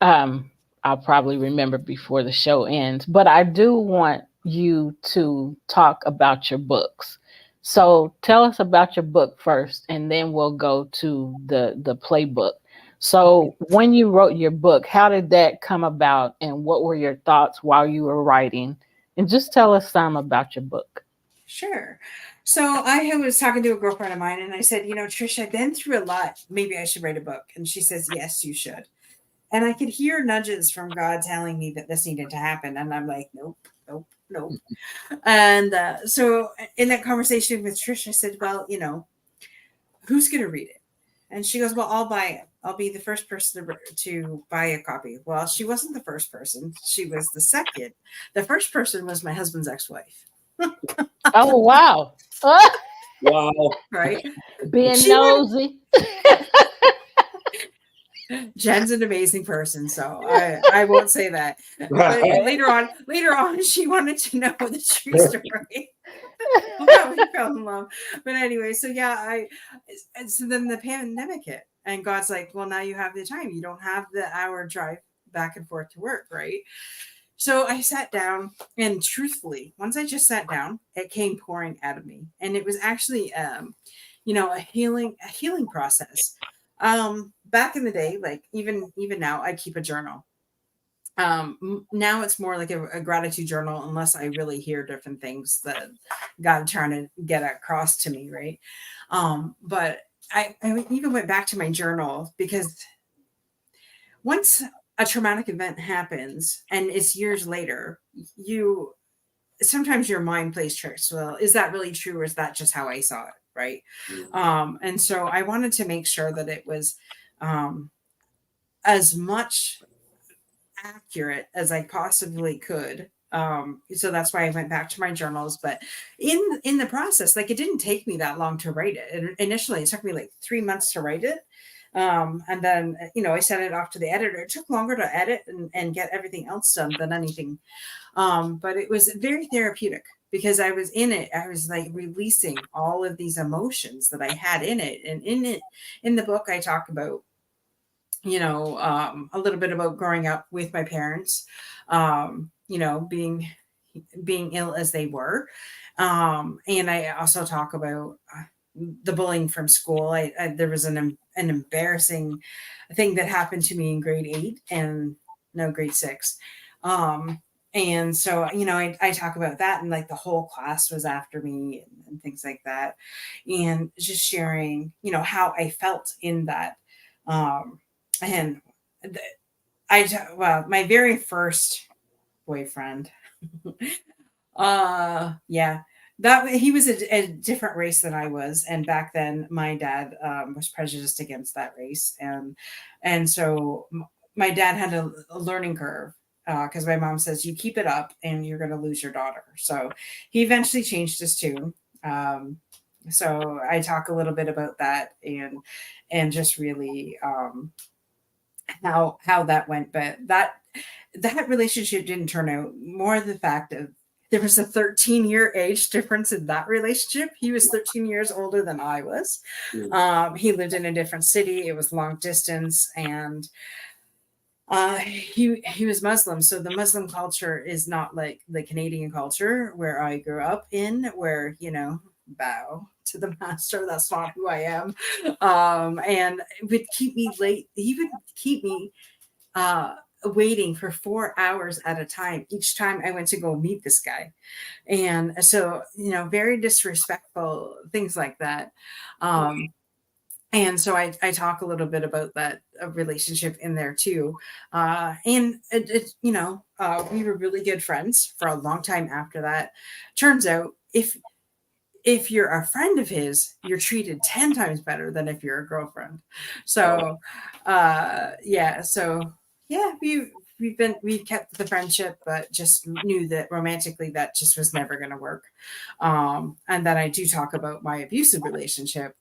Speaker 5: I'll probably remember before the show ends, but I do want you to talk about your books. So tell us about your book first, and then we'll go to the playbook. So when you wrote your book, how did that come about, and what were your thoughts while you were writing? And just tell us some about your book.
Speaker 4: Sure. So I was talking to a girlfriend of mine, and I said, Trish, I've been through a lot. Maybe I should write a book. And she says, yes, you should. And I could hear nudges from God telling me that this needed to happen. And I'm like, nope. And so in that conversation with Trish, I said, well, who's going to read it? And she goes, well, I'll buy it. I'll be the first person to buy a copy. Well, she wasn't the first person. She was the second. The first person was my husband's ex-wife.
Speaker 5: Oh, wow.
Speaker 2: Wow.
Speaker 4: Right?
Speaker 5: Being nosy.
Speaker 4: Jen's an amazing person, so I won't say that. But later on, she wanted to know the true story. How we fell in love. But anyway, so yeah, so then the pandemic hit, and God's like, well, now you have the time. You don't have the hour drive back and forth to work, right? So I sat down, and truthfully, once I just sat down, it came pouring out of me, and it was actually a healing process. Back in the day, like even now, I keep a journal. Now it's more like a gratitude journal, unless I really hear different things that God trying to get across to me, right? But I even went back to my journal, because once a traumatic event happens and it's years later, you sometimes your mind plays tricks. Well, is that really true, or is that just how I saw it, right? And so I wanted to make sure that it was as much accurate as I possibly could. So that's why I went back to my journals. But in the process, like, it didn't take me that long to write it. And initially, it took me like 3 months to write it. And then, I sent it off to the editor. It took longer to edit and get everything else done than anything. But it was very therapeutic, because I was in it. I was like releasing all of these emotions that I had in it. And in the book, I talk about, a little bit about growing up with my parents, being ill as they were. And I also talk about the bullying from school. There was an embarrassing thing that happened to me in grade 8 and grade 6. And so, I talk about that, and like the whole class was after me and things like that. And just sharing, how I felt in that. And my very first boyfriend, yeah, that he was a different race than I was. And back then my dad was prejudiced against that race. And so my dad had a learning curve, because my mom says, you keep it up and you're going to lose your daughter. So he eventually changed his tune. So I talk a little bit about that, and just really how that went. But that relationship didn't turn out. More the fact of there was a 13-year age difference in that relationship. He was 13 years older than I was. He lived in a different city. It was long distance, and he was Muslim. So the Muslim culture is not like the Canadian culture where I grew up in, where, bow to the master. That's not who I am. And it would keep me late. He would keep me waiting for 4 hours at a time each time I went to go meet this guy. And so, very disrespectful, things like that. And so I talk a little bit about that relationship in there too. And we were really good friends for a long time after that. Turns out, if you're a friend of his, you're treated 10 times better than if you're a girlfriend. So, we've kept the friendship, but just knew that romantically that just was never going to work. And then I do talk about my abusive relationship,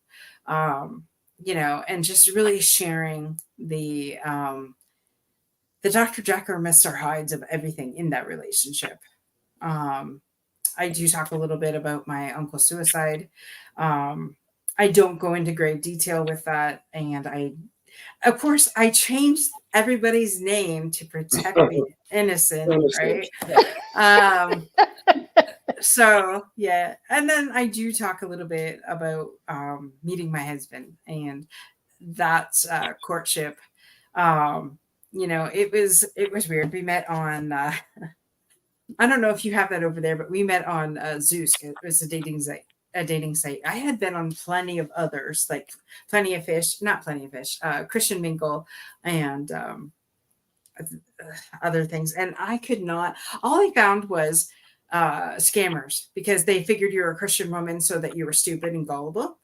Speaker 4: and just really sharing the Dr. Jekyll or Mr. Hydes of everything in that relationship. I do talk a little bit about my uncle's suicide. I don't go into great detail with that. And of course, I changed everybody's name to protect the innocent, right? So, yeah. And then I do talk a little bit about meeting my husband and that courtship. It was weird. We met on... I don't know if you have that over there, but we met on Zeus. It was a dating site. I had been on plenty of others, like Christian Mingle, and other things. And I could not. All I found was scammers, because they figured you were a Christian woman so that you were stupid and gullible.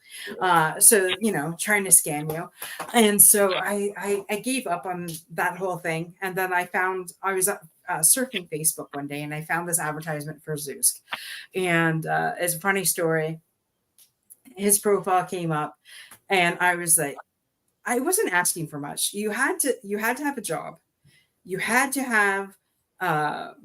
Speaker 4: So trying to scam you. And so I gave up on that whole thing. And then I was surfing Facebook one day, and I found this advertisement for Zeus. And it's a funny story. His profile came up, and I was like, I wasn't asking for much. You had to have a job. You had to have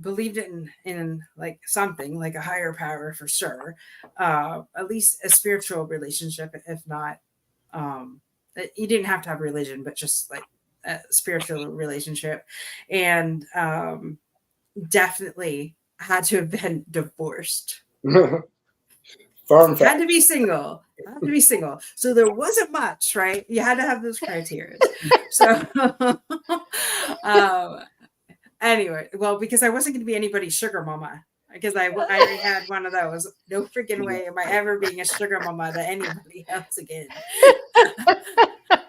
Speaker 4: believed in like something, like a higher power for sure. At least a spiritual relationship, if not, you didn't have to have religion, but just like a spiritual relationship. And definitely had to have been divorced.
Speaker 2: Firm
Speaker 4: Had
Speaker 2: fact.
Speaker 4: to be single. Had to be single. So there wasn't much, right? You had to have those criteria. So anyway, well, because I wasn't going to be anybody's sugar mama. Because I already had one of those. No freaking way am I ever being a sugar mama to anybody else again.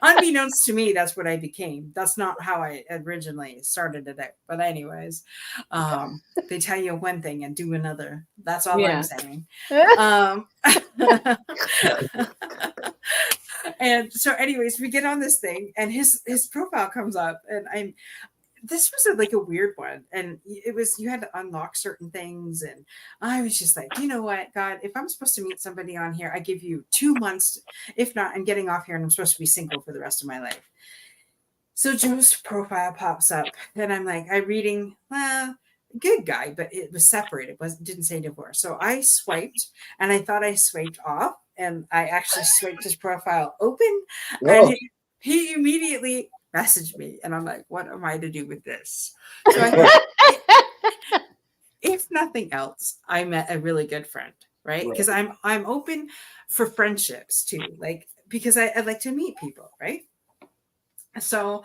Speaker 4: Unbeknownst to me, that's what I became. That's not how I originally started it out. But anyways, they tell you one thing and do another. That's all I'm saying. And so anyways, we get on this thing and his profile comes up and this was like a weird one, and it was, you had to unlock certain things, and I was just like, you know what, God, if I'm supposed to meet somebody on here, I give you 2 months. If not, I'm getting off here and I'm supposed to be single for the rest of my life. So Joe's profile pops up and I'm like, I'm reading, well, good guy, but it was separated, didn't say divorce. So I swiped and I thought I swiped off, and I actually swiped his profile open.
Speaker 2: Whoa.
Speaker 4: And he immediately messaged me, and I'm like, what am I to do with this? So I thought, if nothing else, I met a really good friend, right? Because I'm open for friendships too, like, because I like to meet people, right? So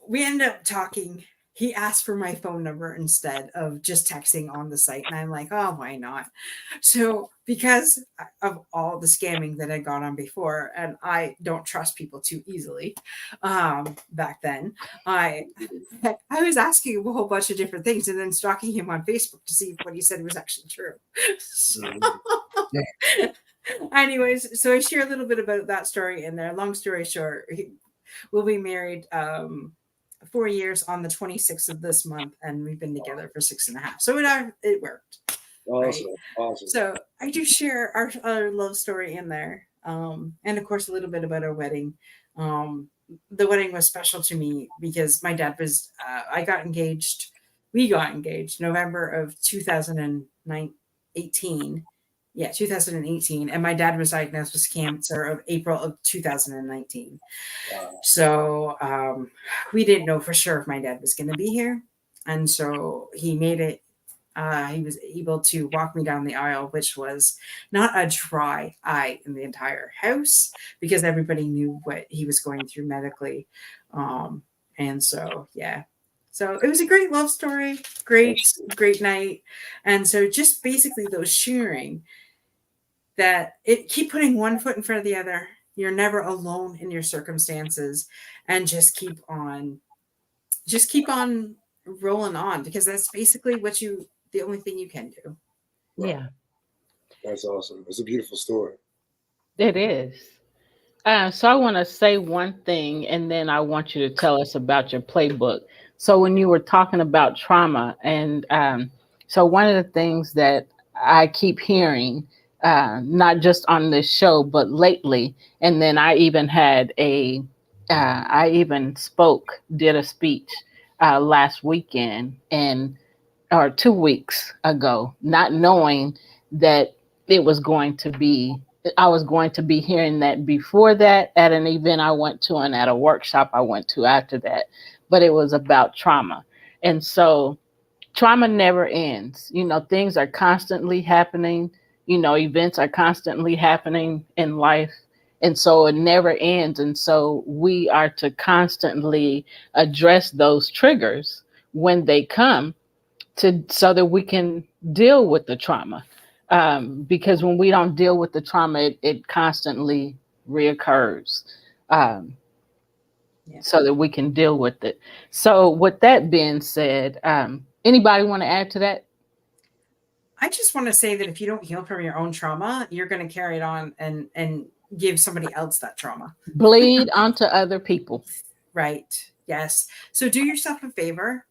Speaker 4: we ended up talking. He asked for my phone number instead of just texting on the site. And I'm like, oh, why not? So because of all the scamming that I got on before, and I don't trust people too easily back then, I was asking him a whole bunch of different things and then stalking him on Facebook to see if what he said was actually true. So, anyways, so I share a little bit about that story in there. Long story short, we'll be married 4 years on the 26th of this month, and we've been together for 6.5. So it worked.
Speaker 2: Awesome.
Speaker 4: Right?
Speaker 2: Awesome.
Speaker 4: So I do share our love story in there. And of course, a little bit about our wedding. The wedding was special to me because my dad was, we got engaged November of 2018. Yeah, 2018. And my dad was diagnosed with cancer of April of 2019. So we didn't know for sure if my dad was going to be here. And so he made it. He was able to walk me down the aisle, which was not a dry eye in the entire house because everybody knew what he was going through medically. And so, yeah. So it was a great love story, great night. And so just basically those sharing that keep putting one foot in front of the other. You're never alone in your circumstances, and just keep on rolling on, because that's basically the only thing you can do.
Speaker 5: Yeah.
Speaker 2: That's awesome. It's a beautiful story.
Speaker 5: It is. So I want to say one thing, and then I want you to tell us about your playbook. So when you were talking about trauma, and so one of the things that I keep hearing, not just on this show, but lately, and then I even had I even did a speech last weekend, or 2 weeks ago, not knowing that I was going to be hearing that before that at an event I went to and at a workshop I went to after that. But it was about trauma. And so trauma never ends. Things are constantly happening. Events are constantly happening in life. And so it never ends. And so we are to constantly address those triggers when they come, so that we can deal with the trauma. Because when we don't deal with the trauma, it constantly reoccurs. So that we can deal with it. So with that being said, anybody want to add to that?
Speaker 4: I just want to say that if you don't heal from your own trauma, you're going to carry it on and give somebody else that trauma.
Speaker 5: Bleed onto other people.
Speaker 4: Right. Yes. So do yourself a favor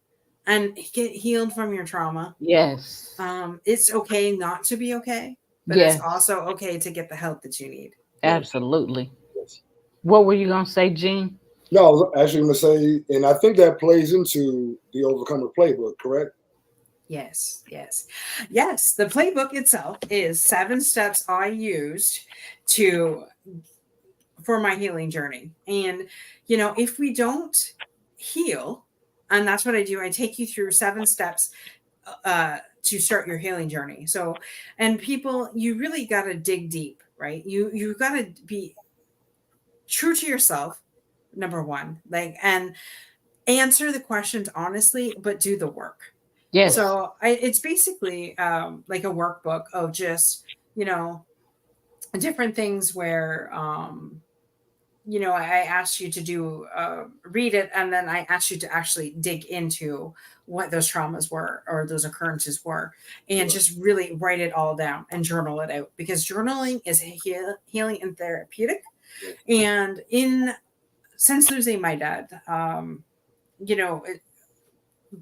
Speaker 4: and get healed from your trauma.
Speaker 5: Yes.
Speaker 4: It's okay not to be okay, but it's also okay to get the help that you need.
Speaker 5: Absolutely. Yes. What were you going to say, Gene?
Speaker 2: No, I was actually going to say, and I think that plays into the Overcomer Playbook, correct?
Speaker 4: Yes. The playbook itself is 7 steps I used for my healing journey. And, if we don't heal, and that's what I do, I take you through 7 steps to start your healing journey. So, and people, you really got to dig deep, right? You got to be true to yourself, number one, like, and answer the questions honestly, but do the work.
Speaker 5: Yes.
Speaker 4: So it's basically like a workbook of just, different things where, I asked you to do, read it, and then I asked you to actually dig into what those traumas were or those occurrences were, and just really write it all down and journal it out, because journaling is healing and therapeutic. And since losing my dad,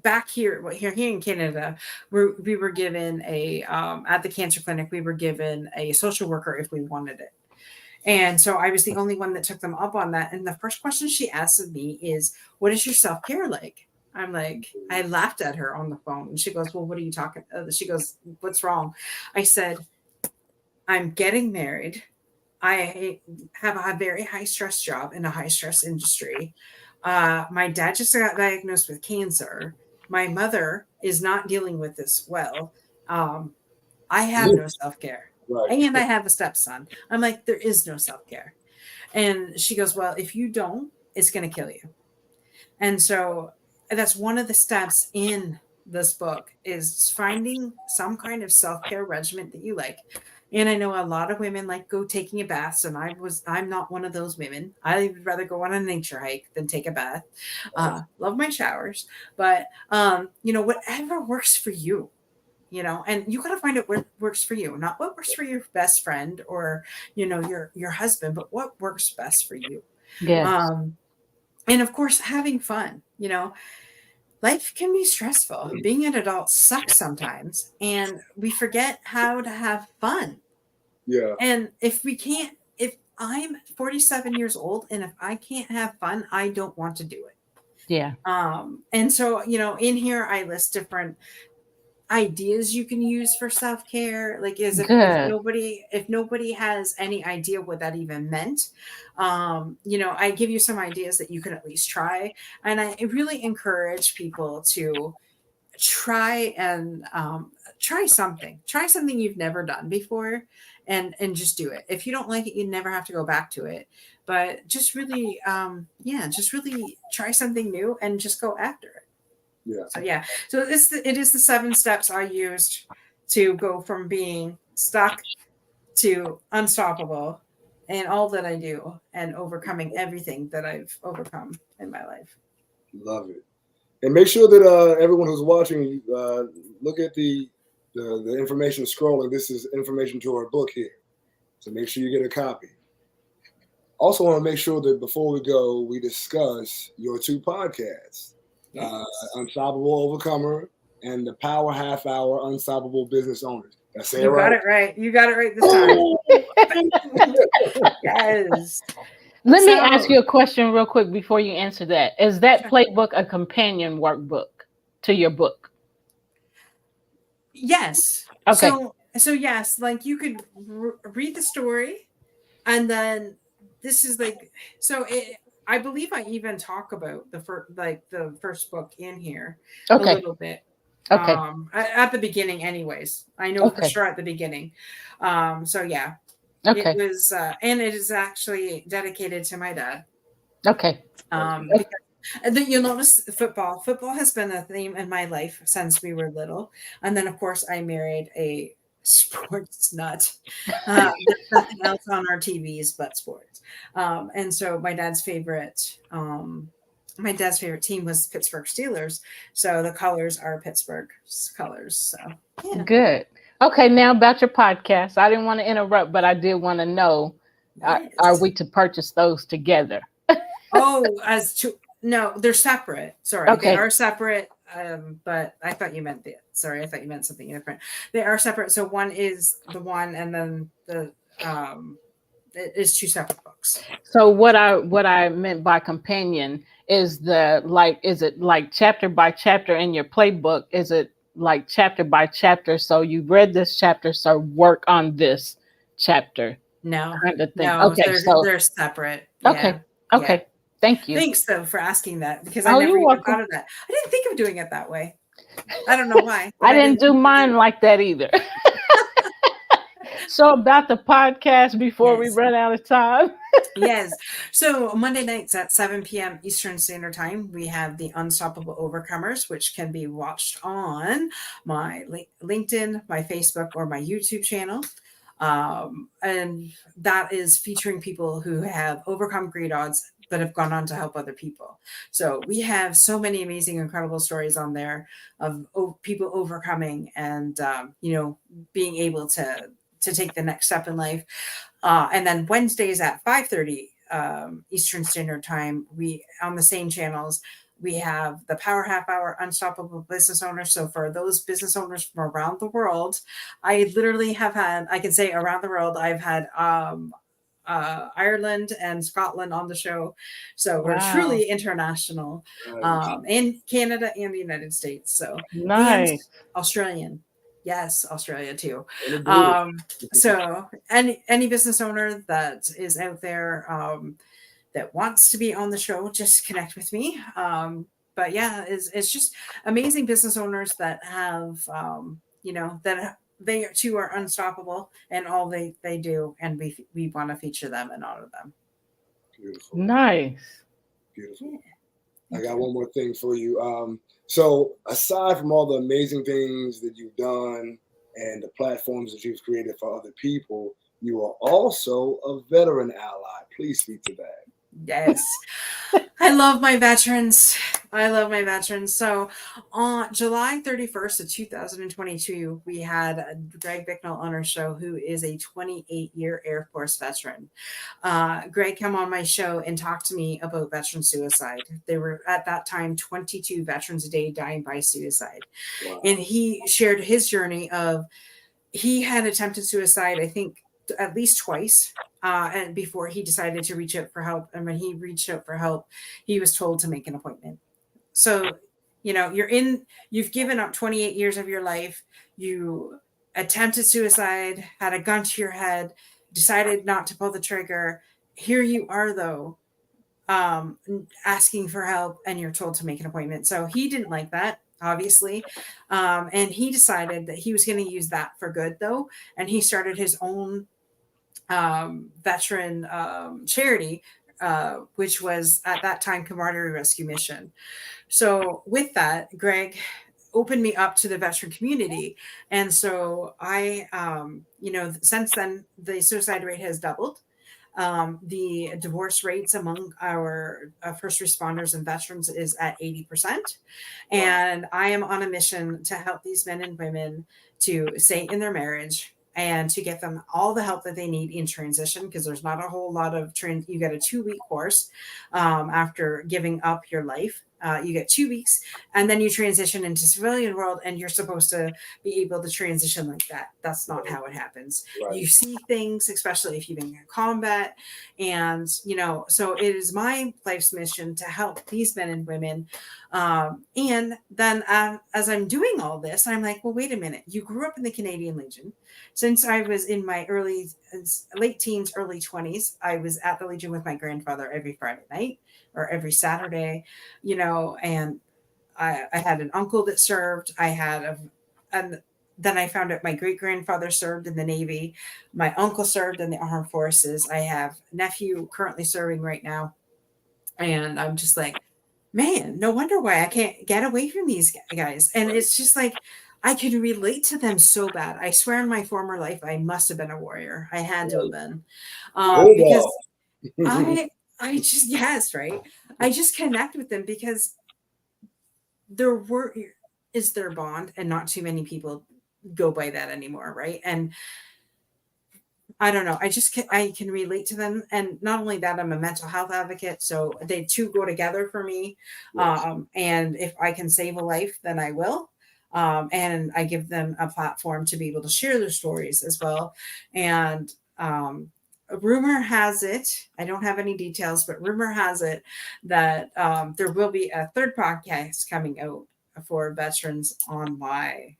Speaker 4: back here in Canada, we were given at the cancer clinic, we were given a social worker if we wanted it. And so I was the only one that took them up on that. And the first question she asked of me is, what is your self-care like? I'm like, I laughed at her on the phone. And she goes, well, what are you talking about? She goes, what's wrong? I said, I'm getting married. I have a very high stress job in a high stress industry. My dad just got diagnosed with cancer. My mother is not dealing with this well. I have no self-care. Right. And I have a stepson. I'm like, there is no self-care. And she goes, well, if you don't, it's going to kill you. And so that's one of the steps in this book, is finding some kind of self-care regimen that you like. And I know a lot of women like go taking a bath, and I'm not one of those women. I would rather go on a nature hike than take a bath. Love my showers, but whatever works for you. And you got to find out what works for you, not what works for your best friend or, your husband, but what works best for you.
Speaker 5: Yes.
Speaker 4: And of course, having fun, life can be stressful. Being an adult sucks sometimes, and we forget how to have fun.
Speaker 2: Yeah.
Speaker 4: And if I'm 47 years old and if I can't have fun, I don't want to do it.
Speaker 5: Yeah.
Speaker 4: And so, in here, I list different ideas you can use for self-care. Like, if nobody has any idea what that even meant, I give you some ideas that you can at least try. And I really encourage people to try something you've never done before, and just do it. If you don't like it, you never have to go back to it, but just really try something new and just go after it. So it is the 7 steps I used to go from being stuck to unstoppable, and all that I do, and overcoming everything that I've overcome in my life.
Speaker 2: Love it. And make sure that everyone who's watching, look at the information scrolling. This is information to our book here, so make sure you get a copy. Also, want to make sure that before we go, we discuss your 2 podcasts. Yes. Unstoppable Overcomer and the Power Half Hour Unstoppable Business Owners. That's it.
Speaker 4: You got it right. You got it right this time. Yes.
Speaker 5: Let me ask you a question real quick before you answer that. Is that playbook a companion workbook to your book?
Speaker 4: Yes.
Speaker 5: Okay.
Speaker 4: So yes, like you could read the story, and then this is like, I believe I even talk about the first book in here a little bit.
Speaker 5: Okay.
Speaker 4: At the beginning, anyways. I know for sure at the beginning. Okay. It was, and it is actually dedicated to my dad.
Speaker 5: Okay.
Speaker 4: You'll notice football. Football has been a theme in my life since we were little, and then of course I married a sports nut. There's nothing else on our TVs but sports. And so my dad's favorite team was Pittsburgh Steelers. So the colors are Pittsburgh's colors. So yeah.
Speaker 5: Good. Okay, now about your podcast. I didn't want to interrupt, but I did want to know, are we to purchase those together?
Speaker 4: No, they're separate. Sorry,
Speaker 5: okay.
Speaker 4: They are separate. But I thought you meant something different. They are separate. So one is the one, and then it is 2 separate books.
Speaker 5: So what I meant by companion is is it like chapter by chapter in your playbook? Is it like chapter by chapter? So you read this chapter, so work on this chapter.
Speaker 4: No,
Speaker 5: kind of thing.
Speaker 4: No, okay, they're separate.
Speaker 5: Okay.
Speaker 4: Yeah.
Speaker 5: Okay. Thank you.
Speaker 4: Thanks though for asking that, because I never even thought of that. I didn't think of doing it that way. I don't know why.
Speaker 5: I didn't do mine like that either. So about the podcast before we
Speaker 4: Yes.
Speaker 5: run out of time.
Speaker 4: Yes. So Monday nights at 7 p.m. Eastern Standard Time, we have the Unstoppable Overcomers, which can be watched on my LinkedIn, my Facebook, or my YouTube channel. And that is featuring people who have overcome great odds but have gone on to help other people. So we have so many amazing, incredible stories on there of people overcoming and being able to take the next step in life. And then Wednesdays at 5:30 Eastern Standard Time, we on the same channels, we have the Power Half Hour Unstoppable Business Owners. So for those business owners from around the world, I literally have had, I can say around the world, I've had Ireland and Scotland on the show. So we're truly international, in Canada and the United States. So, and Australian. Yes, Australia too. So any business owner that is out there that wants to be on the show, just connect with me. But yeah, it's just amazing business owners that have, that they too are unstoppable and all they do. And we want to feature them and honor them.
Speaker 2: Beautiful.
Speaker 5: Nice.
Speaker 2: Beautiful. Yeah. I got one more thing for you. So aside from all the amazing things that you've done and the platforms that you've created for other people, you are also a veteran ally. Please speak to that.
Speaker 4: Yes. I love my veterans. So on July 31st of 2022, we had Greg Bicknell on our show, who is a 28-year Air Force veteran. Greg came on my show and talked to me about veteran suicide. There were at that time 22 veterans a day dying by suicide. Wow. And he shared his journey of, he had attempted suicide, I think, at least twice. And before he decided to reach out for help. And when he reached out for help, he was told to make an appointment. So, you've given up 28 years of your life. You attempted suicide, had a gun to your head, decided not to pull the trigger. Here you are, though, asking for help, and you're told to make an appointment. So he didn't like that, obviously. And he decided that he was going to use that for good, though. And he started his own veteran charity, which was at that time Camaraderie Rescue Mission. So with that, Greg opened me up to the veteran community. And so I, since then, the suicide rate has doubled. The divorce rates among our first responders and veterans is at 80%. And I am on a mission to help these men and women to stay in their marriage and to get them all the help that they need in transition, because there's not a whole lot of you get a 2-week course after giving up your life. You get 2 weeks, and then you transition into civilian world, and you're supposed to be able to transition like that. That's not how it happens. Right. You see things, especially if you've been in combat, and so it is my life's mission to help these men and women. And then as I'm doing all this, I'm like, well, wait a minute. You grew up in the Canadian Legion. Since I was in my late teens, early 20s, I was at the Legion with my grandfather every Friday night or every Saturday, and I had an uncle that served. And then I found out my great grandfather served in the Navy. My uncle served in the Armed Forces. I have a nephew currently serving right now. And I'm just like, man, no wonder why I can't get away from these guys. And it's just like, I can relate to them so bad. I swear in my former life, I must have been a warrior. I had to have been. Because I just, yes, right. I just connect with them because their word is their bond, and not too many people go by that anymore. Right. And I don't know. I can relate to them. And not only that, I'm a mental health advocate. So they two go together for me. Yes. And if I can save a life, then I will. And I give them a platform to be able to share their stories as well. And rumor has it, I don't have any details, but rumor has it that there will be a third podcast coming out for veterans on my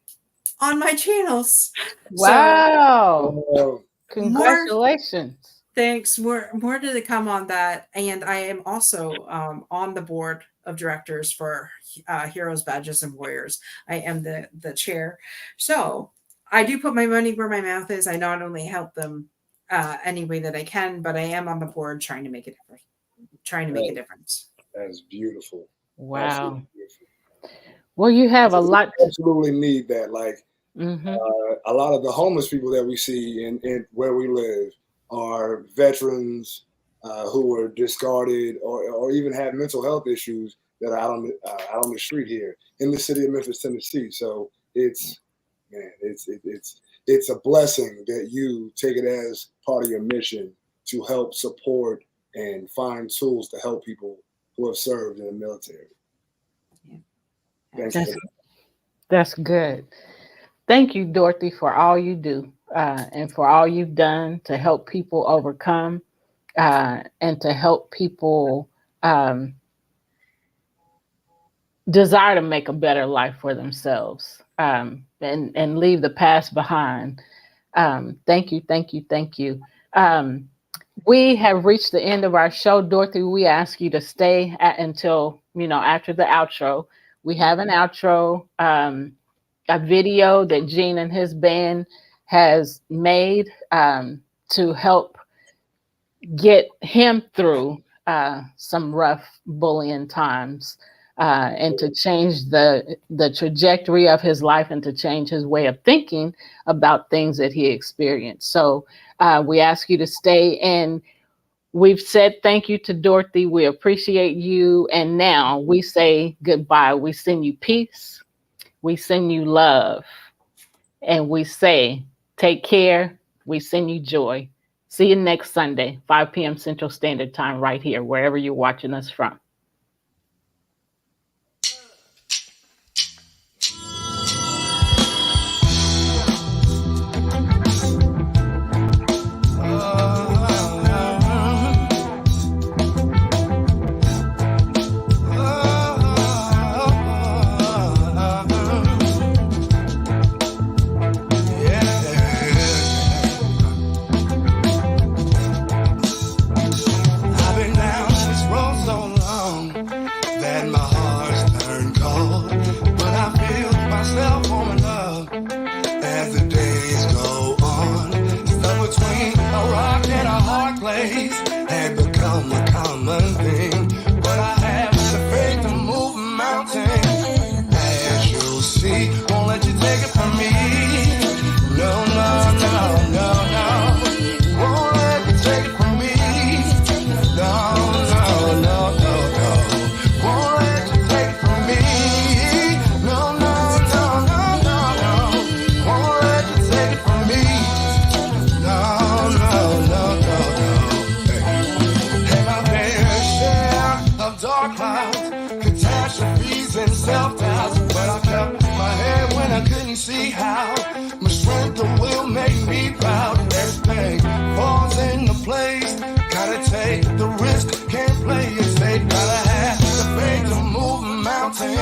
Speaker 4: channels.
Speaker 5: Wow. So, congratulations.
Speaker 4: Thanks. More to come on that. And I am also on the board of directors for Heroes, Badges, and Warriors. I am the chair. So I do put my money where my mouth is. I not only help them any way that I can, but I am on the board trying to make a difference.
Speaker 2: That is beautiful.
Speaker 5: Wow.
Speaker 2: Absolutely beautiful.
Speaker 5: Well, you have a lot.
Speaker 2: Absolutely need that. Like a lot of the homeless people that we see in where we live are veterans who were discarded or even have mental health issues that are out on the street here in the city of Memphis, Tennessee. So it's a blessing that you take it as part of your mission to help support and find tools to help people who have served in the military.
Speaker 4: Yeah.
Speaker 5: That's good. Thank you, Dorothy, for all you do and for all you've done to help people overcome and to help people desire to make a better life for themselves and leave the past behind. Thank you, thank you, thank you. We have reached the end of our show. Dorothy, we ask you to stay until, after the outro. We have an outro, a video that Gene and his band has made to help get him through some rough bullying times and to change the trajectory of his life and to change his way of thinking about things that he experienced. So we ask you to stay, and we've said thank you to Dorothy. We appreciate you. And now we say goodbye. We send you peace. We send you love. And we say, take care. We send you joy. See you next Sunday, 5 p.m. Central Standard Time, right here, wherever you're watching us from.
Speaker 6: Had become a common thing, but I have the faith to move a mountain. As you'll see, won't let you take it from me. No, no, no, no, no. Won't let you take it from me. No, no, no, no, no. Won't let you take it from me. No, no, no, no, no, no. Won't let you take it from me. No, no, no, no. Dark clouds, catastrophes and self-doubts, but I kept my head when I couldn't see how. My strength of will make me proud. Everything falls into place. Gotta take the risk, can't play it safe. Gotta have the faith to move a mountain.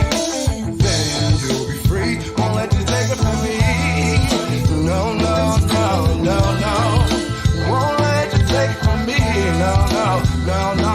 Speaker 6: Then you'll be free. Won't let you take it from me. No, no, no, no, no. Won't let you take it from me. No, no, no, no.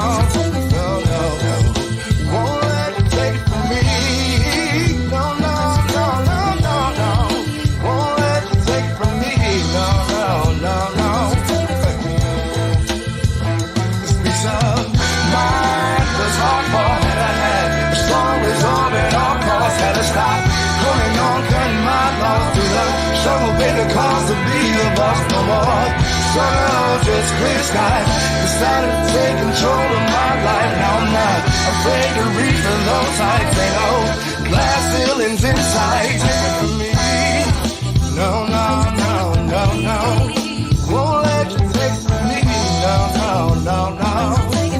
Speaker 6: Cause to be the boss no more. So just clear sky. Decided to take control of my life. Now I'm not afraid to reach for those heights. Ain't no glass ceilings inside. Take it from me. No, no, no, no, no. Won't let you take it from me. No, no, no, no.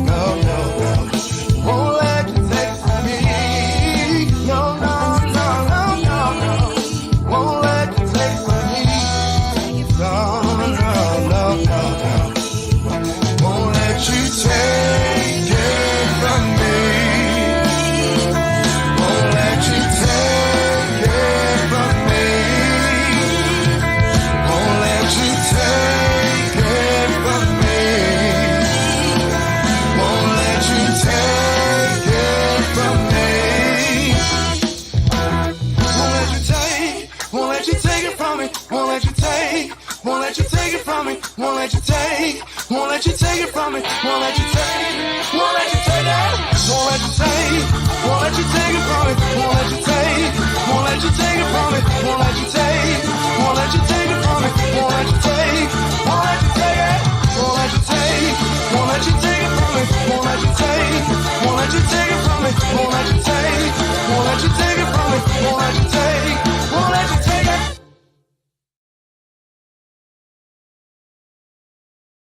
Speaker 6: No, no, no. Won't let you take it from me. No, no, no, no, no, no. Won't let you take it from me. No, no, no, no, no. Won't let you take it from me. Won't let you take it from me. Won't let you take it from me. Won't let you take it from me. take, won't let you take it from me, won't let you take, won't let you take it from me, won't let you take, won't let